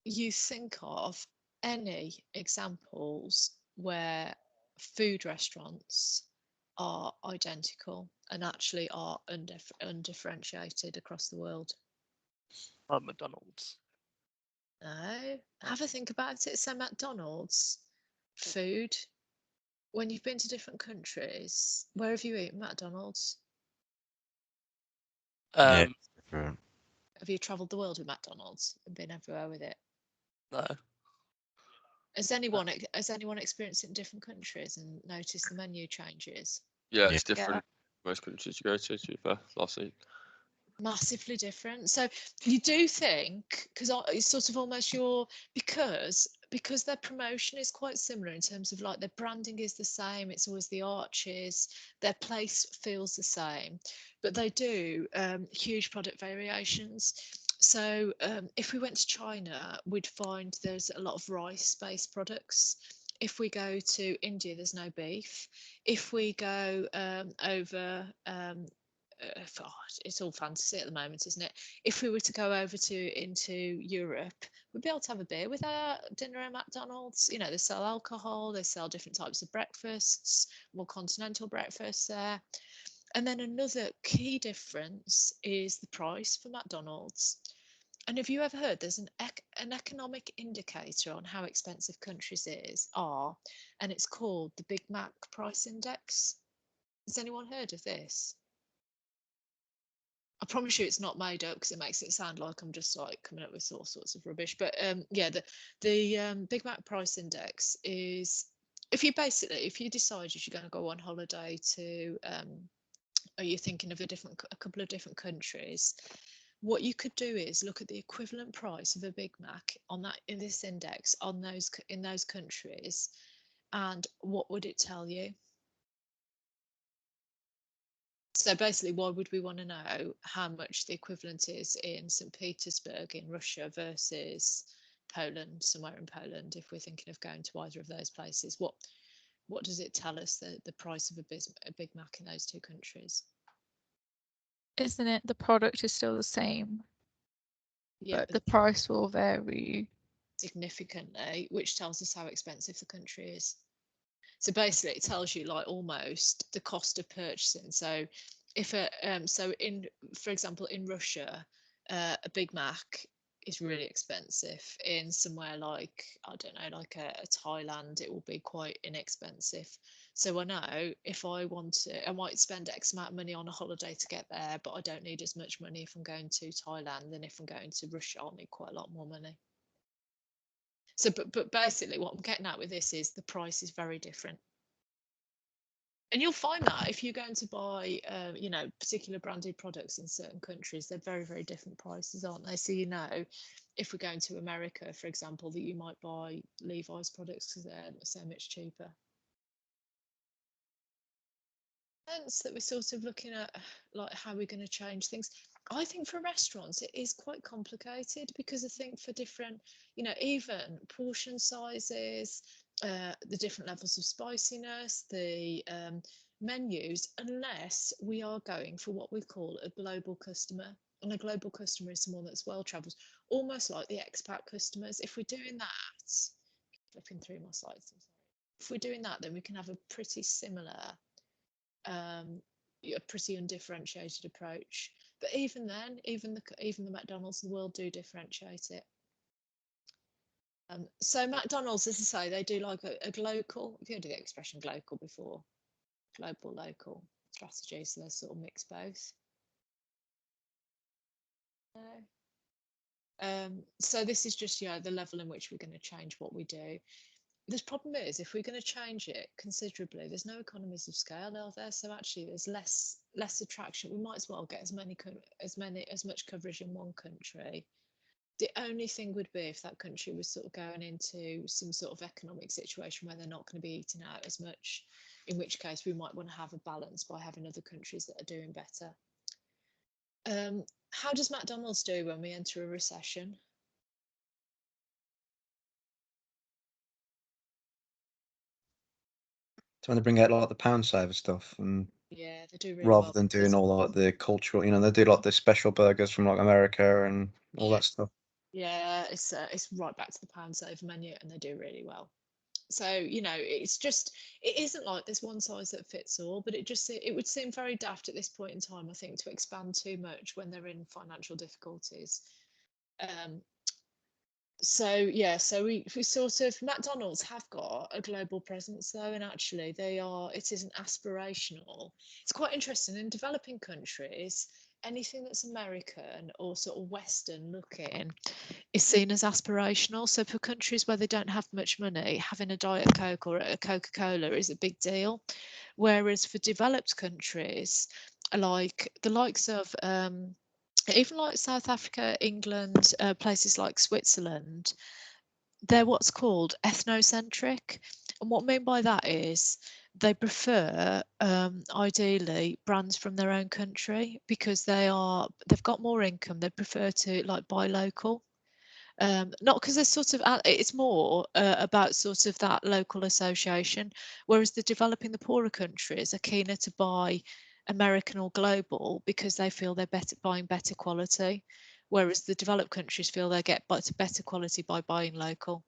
you think of any examples where food restaurants are identical and actually are undifferentiated across the world? McDonald's. No, have a think about it. So McDonald's food, when you've been to different countries, where have you eaten McDonald's? Yeah, it's different. Have you travelled the world with McDonald's and been everywhere with it? No. Has anyone experienced it in different countries and noticed the menu changes? Yeah, it's different. Most countries you go to be fair, last week. Massively different. So you do think, because it's sort of almost because their promotion is quite similar in terms of like their branding is the same, it's always the arches, their place feels the same, but they do huge product variations. So if we went to China, we'd find there's a lot of rice-based products. If we go to India, there's no beef. If we go over, it's all fantasy at the moment, isn't it? If we were to go over into Europe, we'd be able to have a beer with our dinner at McDonald's. You know, they sell alcohol, they sell different types of breakfasts, more continental breakfasts there. And then another key difference is the price for McDonald's. And have you ever heard there's an economic indicator on how expensive countries are, and it's called the Big Mac Price Index? Has anyone heard of this? I promise you it's not made up, because it makes it sound like I'm just like coming up with all sorts of rubbish. But yeah, the Big Mac Price Index is, if you decide you're going to go on holiday to, or you're thinking of a couple of different countries, what you could do is look at the equivalent price of a Big Mac in this index in those countries, and what would it tell you? So basically, why would we want to know how much the equivalent is in St. Petersburg in Russia versus Poland, somewhere in Poland, if we're thinking of going to either of those places? What does it tell us, the price of a Big Mac in those two countries? Isn't it the product is still the same? Yeah, but the price will vary significantly, which tells us how expensive the country is. So basically, it tells you like almost the cost of purchasing. So if for example, in Russia, a Big Mac is really expensive. In somewhere like, I don't know, like a Thailand, it will be quite inexpensive. So I know if I want to, I might spend X amount of money on a holiday to get there, but I don't need as much money if I'm going to Thailand than if I'm going to Russia. I'll need quite a lot more money. So, but basically what I'm getting at with this is the price is very different. And you'll find that if you're going to buy, you know, particular branded products in certain countries, they're very, very different prices, aren't they? So, you know, if we're going to America, for example, that you might buy Levi's products because they're so much cheaper. That we're sort of looking at like how we're going to change things. I think for restaurants it is quite complicated, because I think for different, you know, even portion sizes, the different levels of spiciness, the menus, unless we are going for what we call a global customer. And a global customer is someone that's well travelled, almost like the expat customers. If we're doing that, flipping through my slides, I'm sorry. If we're doing that, then we can have a pretty similar, a pretty undifferentiated approach. But even then, even the McDonald's of the world do differentiate it. So McDonald's, as I say, they do like a local. Have you heard of the expression global before? Global, local strategy. So they sort of mix both. So this is just, you know, the level in which we're going to change what we do. The problem is, if we're going to change it considerably, there's no economies of scale, are there? So actually, there's less attraction. We might as well get as much coverage in one country. The only thing would be if that country was sort of going into some sort of economic situation where they're not going to be eating out as much, in which case we might want to have a balance by having other countries that are doing better. How does McDonald's do when we enter a recession? So when they bring out like the pound saver stuff, and yeah, they do really rather well, than doing all like the cultural, you know, they do like the special burgers from like America and all that stuff. Yeah, it's right back to the pound saver menu, and they do really well. So, you know, it isn't like there's one size that fits all, but it would seem very daft at this point in time, I think, to expand too much when they're in financial difficulties. So yeah, so we sort of, McDonald's have got a global presence though, and actually it isn't aspirational. It's quite interesting in developing countries. Anything that's American or sort of Western looking is seen as aspirational. So for countries where they don't have much money, having a Diet Coke or a Coca-Cola is a big deal. Whereas for developed countries, like the likes of even like South Africa, England, places like Switzerland, they're what's called ethnocentric. And what I mean by that is they prefer ideally brands from their own country because they've got more income. They prefer to like buy local. Not because they're sort of, it's more about sort of that local association, whereas the developing, the poorer countries are keener to buy American or global because they feel they're buying better quality, whereas the developed countries feel they get better quality by buying local.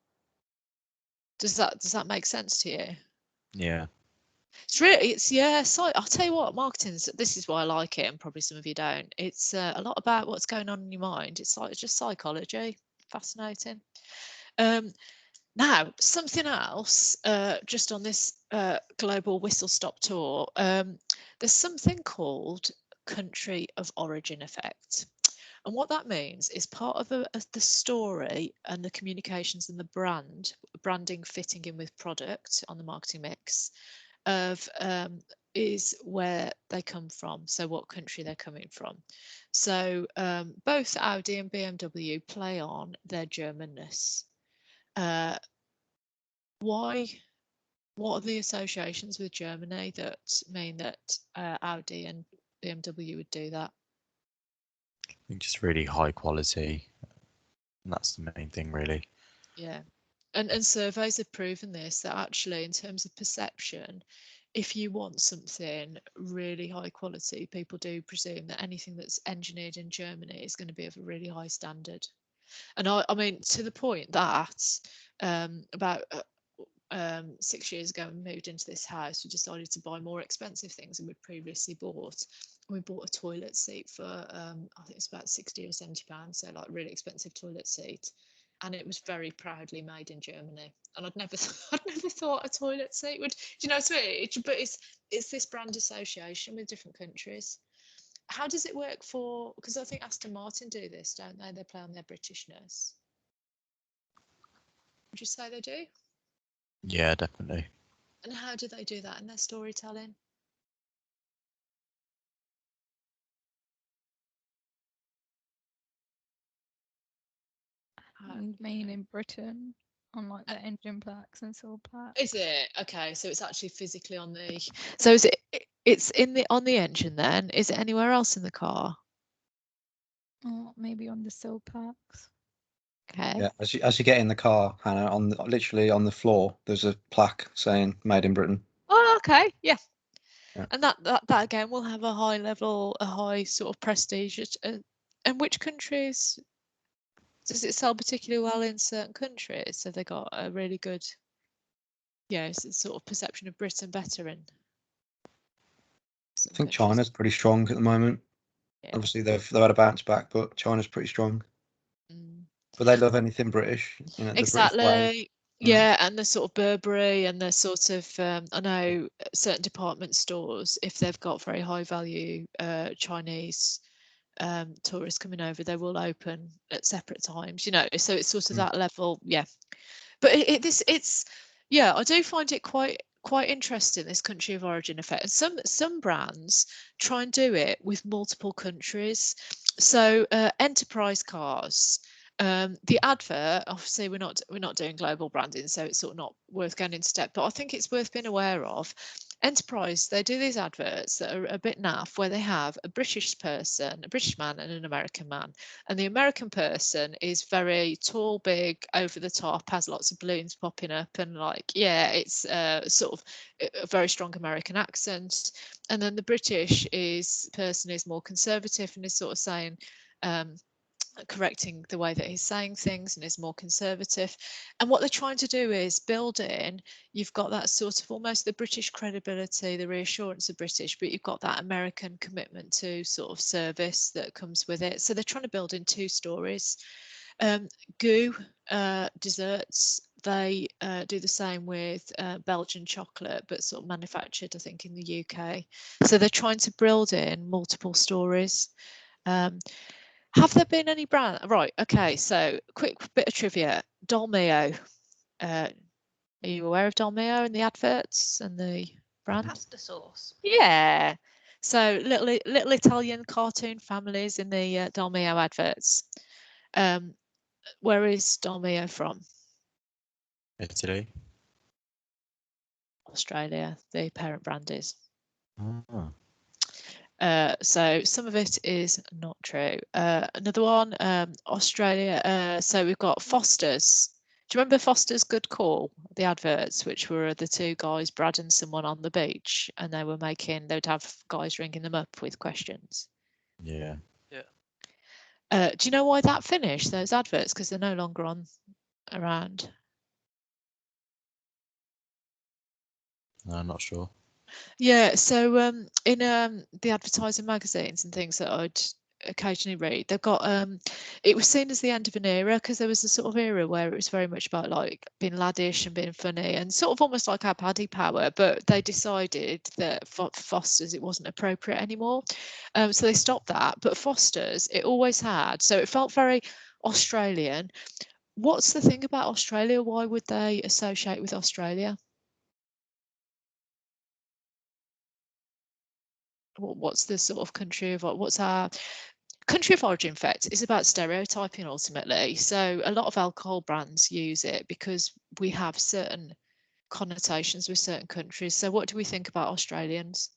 Does that make sense to you? Yeah. I'll tell you what, this is why I like it, and probably some of you don't. It's a lot about what's going on in your mind. It's just psychology. Fascinating. Now, something else, just on this global whistle stop tour, there's something called country of origin effect. And what that means is part of the story and the communications and the branding fitting in with product on the marketing mix of is where they come from, so what country they're coming from. So both Audi and BMW play on their Germanness. Why? What are the associations with Germany that mean that Audi and BMW would do that? I think just really high quality. And that's the main thing, really. Yeah. And surveys have proven this, that actually in terms of perception, if you want something really high quality, people do presume that anything that's engineered in Germany is going to be of a really high standard. And I mean, to the point that about 6 years ago, we moved into this house, we decided to buy more expensive things than we'd previously bought. We bought a toilet seat for I think it's about 60 or 70 pounds, so like really expensive toilet seat, and it was very proudly made in Germany. And I'd never thought a toilet seat would, do you know what I mean? But it's this brand association with different countries. How does it work for, because I think Aston Martin do this, don't they? They play on their Britishness. Would you say they do? Yeah, definitely. And how do they do that in their storytelling? Main in Britain on like the engine plaques and silver plaques. Is it? Okay, so it's actually physically on the. So is it's on the engine then? Is it anywhere else in the car? Oh, maybe on the sill plaques. Okay. Yeah, as you get in the car, Hannah, literally on the floor, there's a plaque saying "Made in Britain." Oh, okay, yeah. Yeah. And that again will have a high level, a high sort of prestige. And which countries does it sell particularly well in? Certain countries, have they got a really good, sort of perception of Britain better in? I think China's pretty strong at the moment. Yeah. Obviously, they've had a bounce back, but China's pretty strong. Mm. But they love anything British, the Exactly. British way. Yeah, and the sort of Burberry and the sort of I know certain department stores, if they've got very high value Chinese tourists coming over, they will open at separate times, so it's sort of that level. Yeah, but I do find it quite interesting, this country of origin effect. And some brands try and do it with multiple countries. So enterprise cars, the advert, obviously we're not doing global branding, so it's sort of not worth going into depth, but I think it's worth being aware of. Enterprise, they do these adverts that are a bit naff, where they have a British person, a British man and an American man, and the American person is very tall, big, over the top, has lots of balloons popping up, and it's sort of a very strong American accent. And then the British person is more conservative and is sort of saying, correcting the way that he's saying things, and is more conservative. And what they're trying to do is build in, you've got that sort of almost the British credibility, the reassurance of British, but you've got that American commitment to sort of service that comes with it. So they're trying to build in two stories. Goo desserts, they do the same with Belgian chocolate, but sort of manufactured, I think, in the UK. So they're trying to build in multiple stories. Have there been any brand? Right, okay, so quick bit of trivia. Dolmio. Are you aware of Dolmio and the adverts and the brand? Pasta sauce. Yeah. So little Italian cartoon families in the Dolmio adverts. Where is Dolmio from? Italy. Australia, the parent brand is. Oh. So some of it is not true. Another one, Australia. So we've got Foster's. Do you remember Foster's Good Call, the adverts, which were the two guys, Brad and someone on the beach, and they would have guys ringing them up with questions. Yeah. Do you know why that finished, those adverts? Because they're no longer around. No, I'm not sure. Yeah, so in the advertising magazines and things that I'd occasionally read, they've got it was seen as the end of an era, because there was a sort of era where it was very much about like being laddish and being funny and sort of almost like our Paddy Power, but they decided that for Foster's it wasn't appropriate anymore, so they stopped that. But Foster's, it always had, so it felt very Australian. What's the thing about Australia? Why would they associate with Australia? What's the sort of country of, what's our country of origin? In fact, it's about stereotyping ultimately. So a lot of alcohol brands use it because we have certain connotations with certain countries. So what do we think about Australians?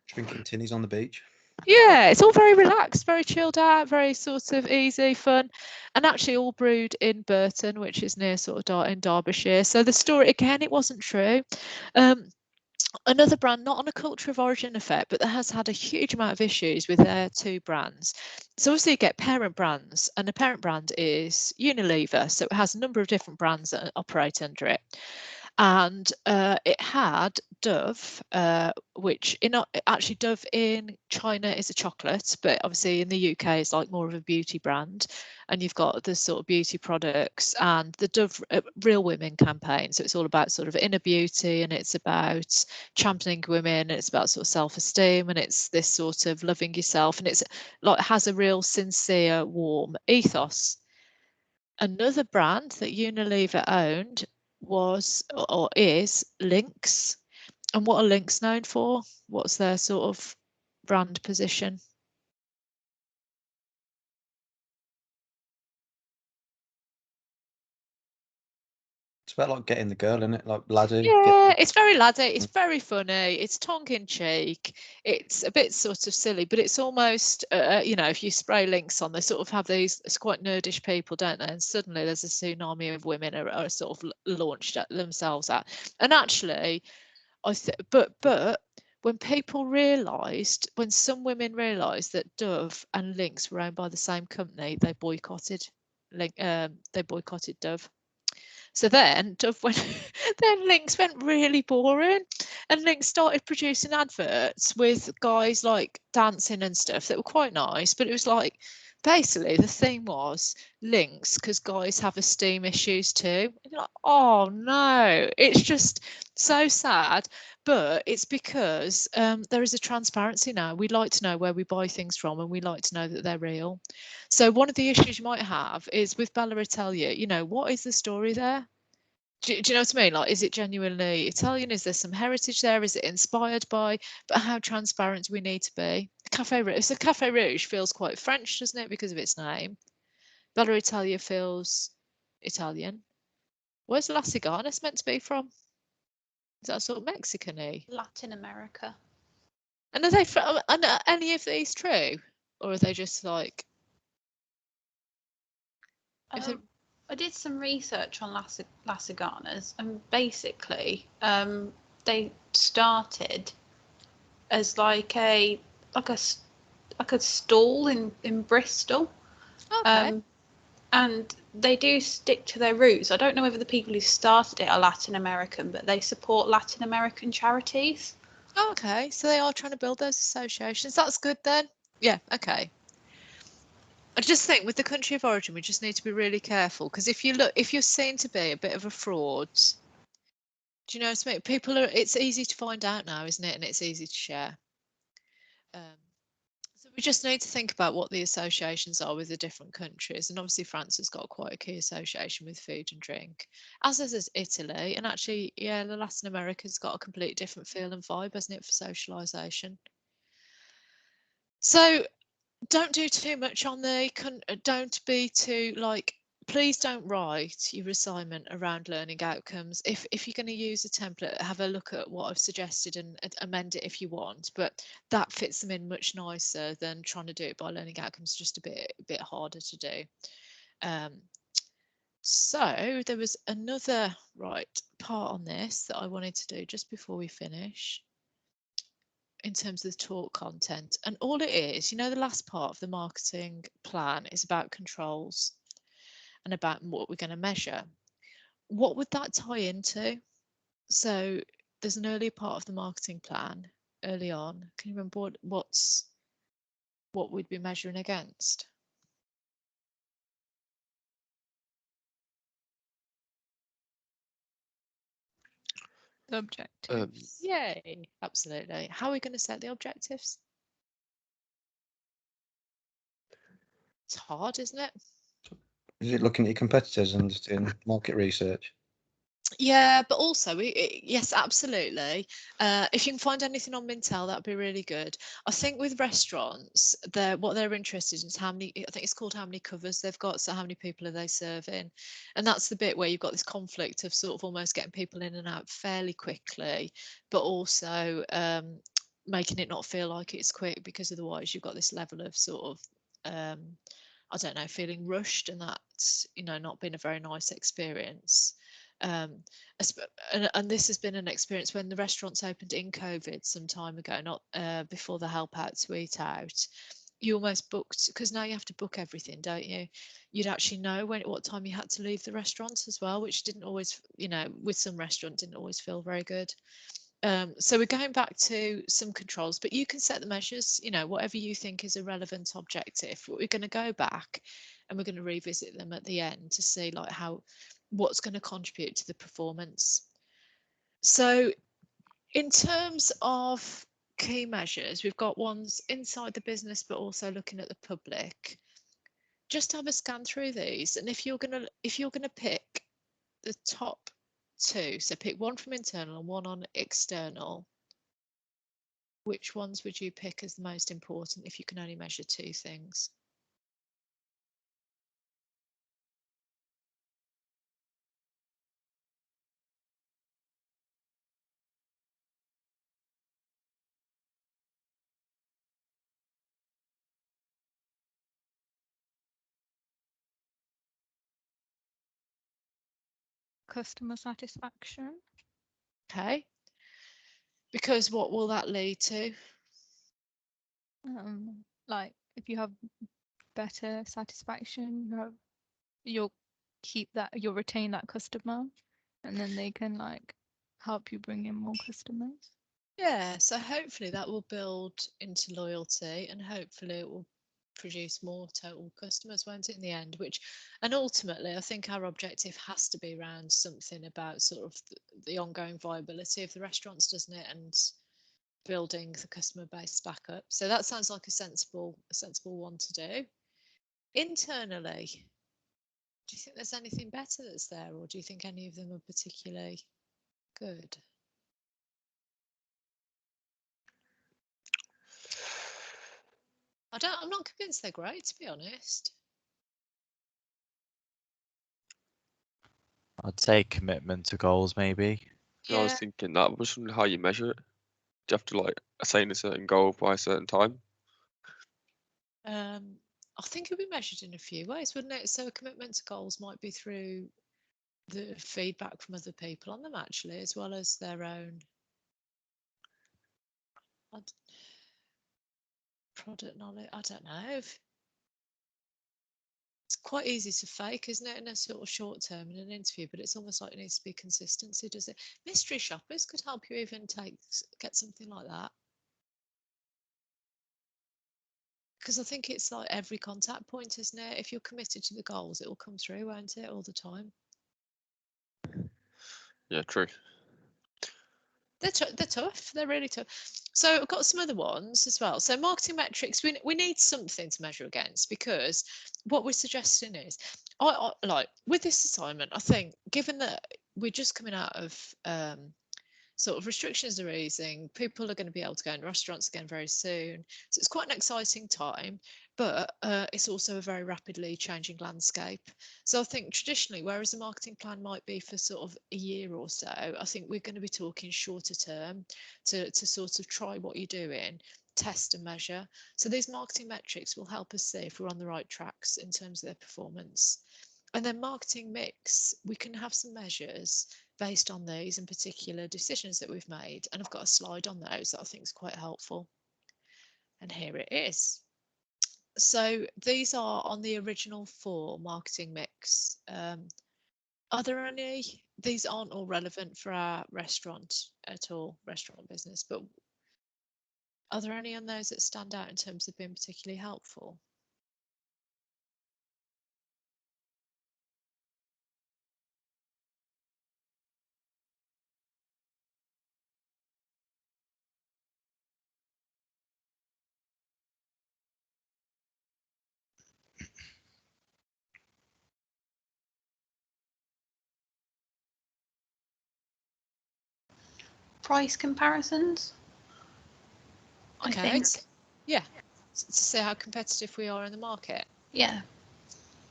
Drinking tinnies on the beach. Yeah, it's all very relaxed, very chilled out, very sort of easy, fun, and actually all brewed in Burton, which is near sort of in Derbyshire. So the story, again, it wasn't true. Another brand, not on a culture of origin effect, but that has had a huge amount of issues with their two brands. So obviously you get parent brands, and the parent brand is Unilever. So it has a number of different brands that operate under it. And it had Dove, which actually Dove in China is a chocolate, but obviously in the UK it's like more of a beauty brand. And you've got the sort of beauty products and the Dove Real Women campaign. So it's all about sort of inner beauty, and it's about championing women, and it's about sort of self-esteem, and it's this sort of loving yourself, and it's like has a real sincere, warm ethos. Another brand that Unilever owned was or is Lynx. And what are Lynx known for? What's their sort of brand position? It's about like getting the girl, isn't it? Like laddie. Yeah, it's very laddie. It's very funny. It's tongue in cheek. It's a bit sort of silly, but it's almost, you know, if you spray Lynx on, they sort of have these, it's quite nerdish people, don't they? And suddenly there's a tsunami of women are sort of launched at themselves at. And actually, but when people realised, when some women realised that Dove and Lynx were owned by the same company, they boycotted Dove. So then Dove went, then Lynx went really boring, and Lynx started producing adverts with guys like dancing and stuff that were quite nice, but it was like basically the theme was Lynx because guys have esteem issues too. And you're like, oh no, it's just so sad. But it's because there is a transparency now. We like to know where we buy things from, and we like to know that they're real. So one of the issues you might have is with Bella Italia, you know, what is the story there? Do you know what I mean? Like, is it genuinely Italian? Is there some heritage there? Is it inspired by? But how transparent do we need to be? Cafe Rouge. So Cafe Rouge feels quite French, doesn't it, because of its name? Bella Italia feels Italian. Where's La Cigarnes meant to be from? Is that sort of Mexican-y? Latin America. And are they from? And are any of these true, or are they just like? I did some research on La Cigarnes, and basically, they started as like a stall in Bristol. Okay. And they do stick to their roots. I don't know whether the people who started it are Latin American, but they support Latin American charities. Oh, okay, so they are trying to build those associations. That's good then. Yeah, okay. I just think with the country of origin, we just need to be really careful, because if you're seen to be a bit of a fraud, do you know what I mean? It's easy to find out now, isn't it? And it's easy to share. So we just need to think about what the associations are with the different countries. And obviously France has got quite a key association with food and drink, as is Italy. And actually, yeah, the Latin America's got a completely different feel and vibe, hasn't it, for socialisation? So don't do too much on don't be too like please don't write your assignment around learning outcomes. If you're going to use a template, have a look at what I've suggested and amend it if you want, but that fits them in much nicer than trying to do it by learning outcomes, just a bit harder to do. So there was another part on this that I wanted to do just before we finish in terms of the talk content, and all it is, the last part of the marketing plan is about controls and about what we're going to measure. What would that tie into? So there's an earlier part of the marketing plan early on. Can you remember what we'd be measuring against? The objectives. Yay, absolutely. How are we going to set the objectives? It's hard, isn't it? Is it looking at your competitors and just doing market research? Yeah, but also, yes, absolutely. If you can find anything on Mintel, that'd be really good. I think with restaurants, what they're interested in is how many, I think it's called how many covers they've got, so how many people are they serving? And that's the bit where you've got this conflict of sort of almost getting people in and out fairly quickly, but also making it not feel like it's quick, because otherwise you've got this level of sort of, I don't know, feeling rushed, and that's, not been a very nice experience. And this has been an experience when the restaurants opened in COVID some time ago, not before the help out to eat out. You almost booked, because now you have to book everything, don't you? You'd actually know what time you had to leave the restaurants as well, which didn't always, with some restaurants didn't always feel very good. So we're going back to some controls, but you can set the measures, whatever you think is a relevant objective. We're going to go back and we're going to revisit them at the end to see what's going to contribute to the performance. So in terms of key measures, we've got ones inside the business, but also looking at the public. Just have a scan through these, and if you're going to pick the top two, so pick one from internal and one on external, which ones would you pick as the most important if you can only measure two things? Customer satisfaction. Okay. Because what will that lead to? Like if you have better satisfaction, you'll retain that customer, and then they can like help you bring in more customers. Yeah, so hopefully that will build into loyalty, and hopefully it will produce more total customers, won't it, in the end? And ultimately I think our objective has to be around something about sort of the ongoing viability of the restaurants, doesn't it, and building the customer base back up. So that sounds like a sensible one to do. Internally, do you think there's anything better that's there, or do you think any of them are particularly good? I'm not convinced they're great, to be honest. I'd say commitment to goals, maybe. Yeah. I was thinking that was how you measure it. Do you have to like attain a certain goal by a certain time? I think it'll be measured in a few ways, wouldn't it? So a commitment to goals might be through the feedback from other people on them, actually, as well as their own product knowledge. I don't know. It's quite easy to fake, isn't it, in a sort of short term in an interview, but it's almost like it needs to be consistency, does it? Mystery shoppers could help you even get something like that. Because I think it's like every contact point, isn't it? If you're committed to the goals, it will come through, won't it, all the time? Yeah, true. They're tough. They're really tough. So I've got some other ones as well. So marketing metrics, we need something to measure against, because what we're suggesting is, I like with this assignment, I think, given that we're just coming out of sort of restrictions are easing, people are going to be able to go in restaurants again very soon. So it's quite an exciting time. but it's also a very rapidly changing landscape. So I think traditionally, whereas a marketing plan might be for sort of a year or so, I think we're going to be talking shorter term to sort of try what you're doing, test and measure. So these marketing metrics will help us see if we're on the right tracks in terms of their performance. And then marketing mix, we can have some measures based on these and particular decisions that we've made. And I've got a slide on those that I think is quite helpful. And here it is. So these are on the original 4 marketing mix. Are there any? These aren't all relevant for our restaurant at all, restaurant business, but are there any on those that stand out in terms of being particularly helpful? Price comparisons. Okay, I think. Yeah, to see how competitive we are in the market. Yeah.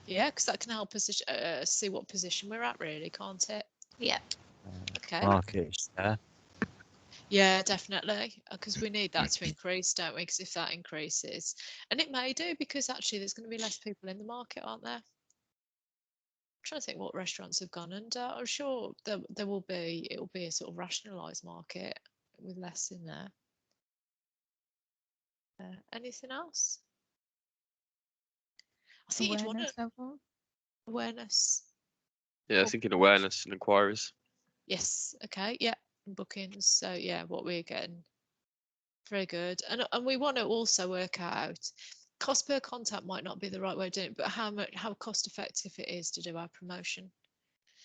Yeah, because that can help us see what position we're at, really, can't it? Yeah. Okay. Market share. Yeah, definitely, because we need that to increase, don't we? Because if that increases, and it may do, because actually there's going to be less people in the market, aren't there? I'm trying to think what restaurants have gone under. I'm sure there will be. It will be a sort of rationalised market with less in there. Anything else? I think you'd want level. Awareness. Yeah, I was thinking awareness and inquiries. Yes. Okay. Yeah. Bookings. So yeah, what we're getting. Very good. And we want to also work out cost per contact might not be the right way of doing it, but how cost effective it is to do our promotion.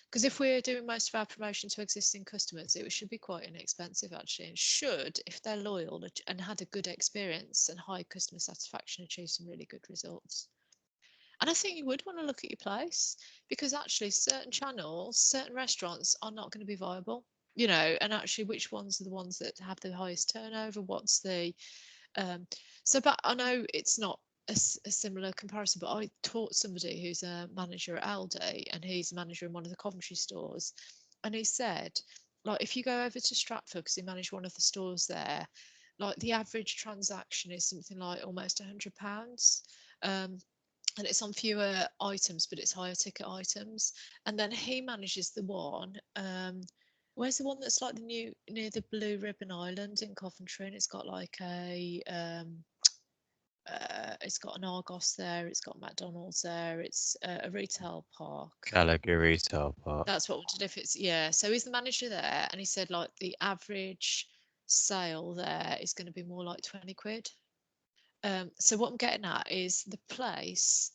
Because if we're doing most of our promotion to existing customers, it should be quite inexpensive actually, and should, if they're loyal and had a good experience and high customer satisfaction, achieve some really good results. And I think you would want to look at your place, because actually certain channels, certain restaurants are not going to be viable, you know, and actually which ones are the ones that have the highest turnover, what's the but I know it's not a similar comparison, but I taught somebody who's a manager at Aldi, and he's a manager in one of the Coventry stores, and he said, like, if you go over to Stratford, because he managed one of the stores there, like the average transaction is something like almost £100, and it's on fewer items, but it's higher ticket items. And then he manages the one, where's the one that's like the new, near the Blue Ribbon Island in Coventry, and it's got like it's got an Argos there, it's got McDonald's there, it's a retail park. Gallagher Retail Park. That's what I wondered if it's, yeah. So he's the manager there, and he said like the average sale there is going to be more like 20 quid. So what I'm getting at is the place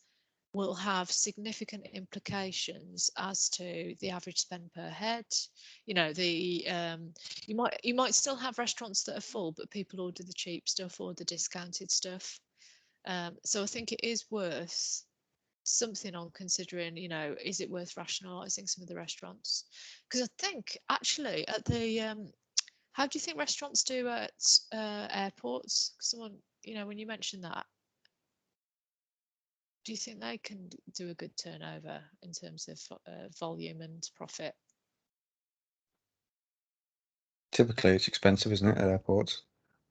will have significant implications as to the average spend per head. You know, you might still have restaurants that are full, but people order the cheap stuff or the discounted stuff. So I think it is worth something on considering, you know, is it worth rationalising some of the restaurants? Because I think actually at the how do you think restaurants do at airports? Someone, you know, when you mentioned that, do you think they can do a good turnover in terms of volume and profit? Typically, it's expensive, isn't it, at airports?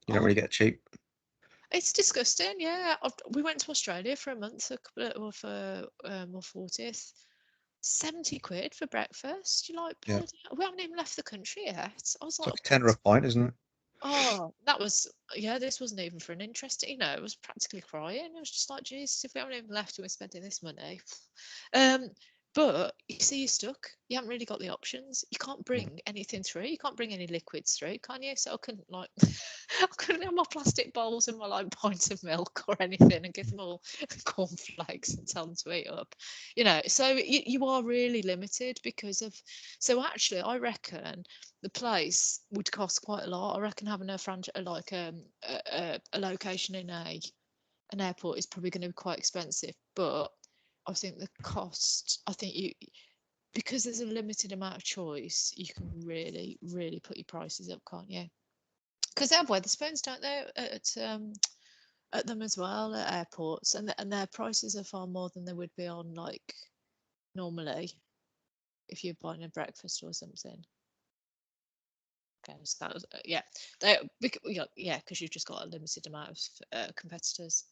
You don't really get cheap. It's disgusting, yeah. We went to Australia for a month, a couple of for my 40th. 70 quid for breakfast. You like, Yeah. we haven't even left the country yet. I was It's like, like a tenner a pint, isn't it? oh, that was, yeah, this wasn't even for an interest, you know, it was practically crying. It was just like, Jesus, if we haven't even left and we're spending this money. But you see, you're stuck. You haven't really got the options. You can't bring anything through. You can't bring any liquids through, can you? So I couldn't like, I couldn't have my plastic bowls and my like pints of milk or anything and give them all cornflakes and tell them to eat up. You know, so you are really limited because of. So actually, I reckon the place would cost quite a lot. I reckon having a franchise, like a location in an airport, is probably going to be quite expensive, but I think the cost, I think because there's a limited amount of choice, you can really, really put your prices up, can't you? Because they have Wetherspoons, don't they, at at them as well at airports, and their prices are far more than they would be on like normally if you're buying a breakfast or something. Okay, so that was yeah, because you've just got a limited amount of competitors.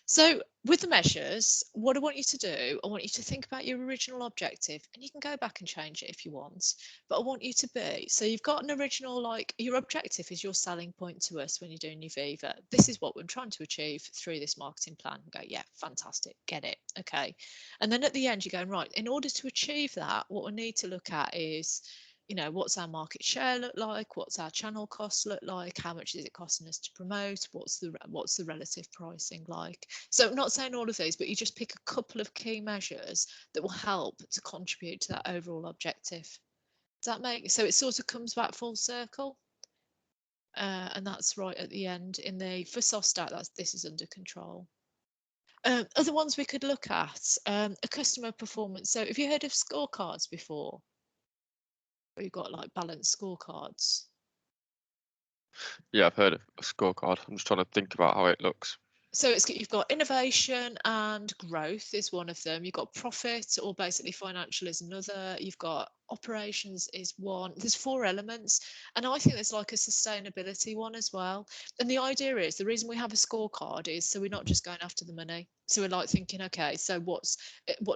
So with the measures, what I want you to do, I want you to think about your original objective, and you can go back and change it if you want, but I want you to be, so you've got an original, like your objective is your selling point to us when you're doing your Viva. This is what we're trying to achieve through this marketing plan. Go, yeah, fantastic, get it, okay. And then at the end you're going, right, in order to achieve that, what we need to look at is, you know, what's our market share look like, what's our channel costs look like, how much is it costing us to promote, what's the relative pricing like. So I'm not saying all of these, but you just pick a couple of key measures that will help to contribute to that overall objective. Does that make, so it sort of comes back full circle, and that's right at the end in the, for SOSTAT, that's, this is under control. Other ones we could look at, a customer performance. So have you heard of scorecards before? You've got like balanced scorecards. Yeah, I've heard of a scorecard. I'm just trying to think about how it looks. So you've got innovation and growth is one of them. You've got profit, or basically financial is another. You've got operations is one. There's 4 elements, and I think there's like a sustainability one as well. And the idea is, the reason we have a scorecard is so we're not just going after the money. So we're like thinking, okay, so what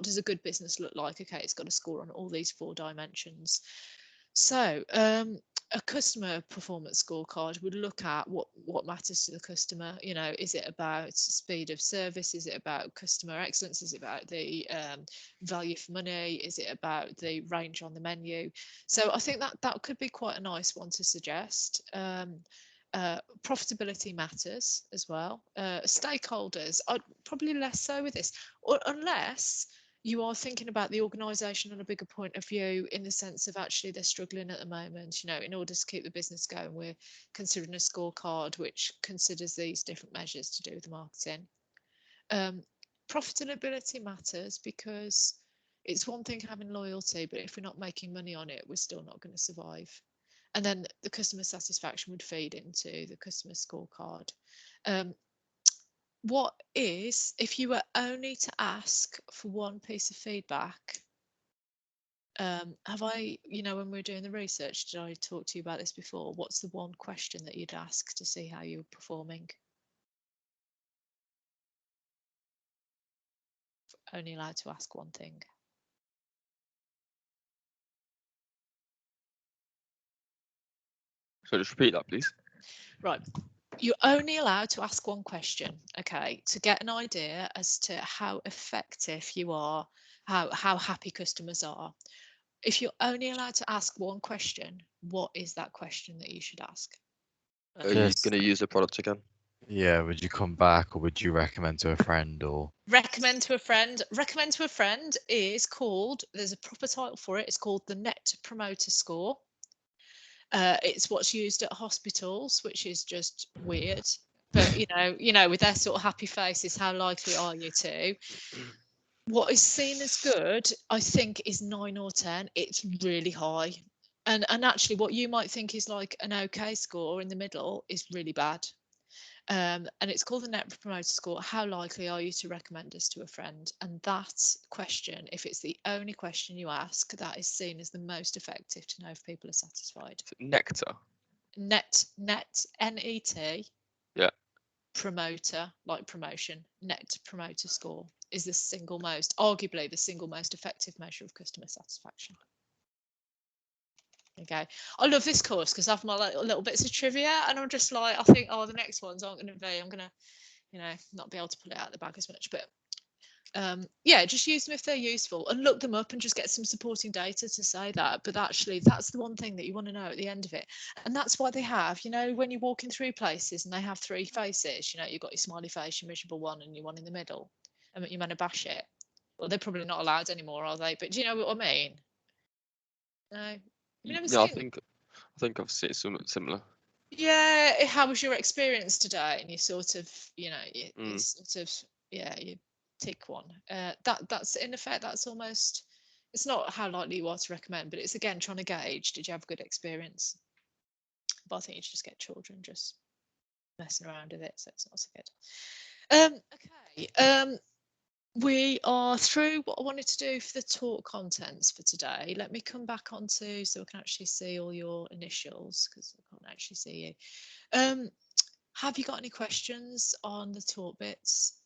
does a good business look like? Okay, it's got a score on all these 4 dimensions. So a customer performance scorecard would look at what matters to the customer. You know, is it about speed of service? Is it about customer excellence? Is it about the value for money? Is it about the range on the menu? So I think that could be quite a nice one to suggest. Profitability matters as well. Stakeholders, I'd probably less so with this, or unless you are thinking about the organisation on a bigger point of view, in the sense of actually they're struggling at the moment. You know, in order to keep the business going, we're considering a scorecard which considers these different measures to do with the marketing. Profitability matters because it's one thing having loyalty, but if we're not making money on it, we're still not going to survive. And then the customer satisfaction would feed into the customer scorecard. What is, if you were only to ask for one piece of feedback, have I, you know, when we were doing the research, did I talk to you about this before? What's the one question that you'd ask to see how you were performing? Only allowed to ask one thing. So just repeat that, please. Right. You're only allowed to ask one question, okay, to get an idea as to how effective you are, how happy customers are. If you're only allowed to ask one question, what is that question that you should ask? Are you going to use the product again? Yeah, would you come back, or would you recommend to a friend, or recommend to a friend? Recommend to a friend is called, there's a proper title for it, it's called the Net Promoter Score. It's what's used at hospitals, which is just weird, but you know with their sort of happy faces, how likely are you to? What is seen as good, I think, is 9 or 10. It's really high. And actually what you might think is like an okay score in the middle is really bad. And it's called the Net Promoter Score. How likely are you to recommend us to a friend? And that question, if it's the only question you ask, that is seen as the most effective to know if people are satisfied. Nectar. Net, N-E-T. Yeah. Promoter, like promotion. Net Promoter Score is the single most, arguably the single most effective measure of customer satisfaction. Okay, I love this course because I have my little bits of trivia, and I'm just like, I think, oh, the next ones aren't going to be, I'm going to, you know, not be able to pull it out of the bag as much, but yeah, just use them if they're useful, and look them up and just get some supporting data to say that. But actually, that's the one thing that you want to know at the end of it, and that's why they have, you know, when you're walking through places and they have 3 faces, you know, you've got your smiley face, your miserable one, and your one in the middle. I mean, you're meant to bash it. Well, they're probably not allowed anymore, are they? But do you know what I mean? No. Yeah, I think I've seen something similar. Yeah, how was your experience today? And you sort of, you know, you sort of, yeah, you tick one. That's in effect, that's almost, it's not how likely you are to recommend, but it's again trying to gauge, did you have a good experience? But I think you should just get children, just messing around with it, so it's not so good. Okay. We are through what I wanted to do for the talk contents for today. Let me come back onto so I can actually see all your initials, because I can't actually see you. Have you got any questions on the talk bits?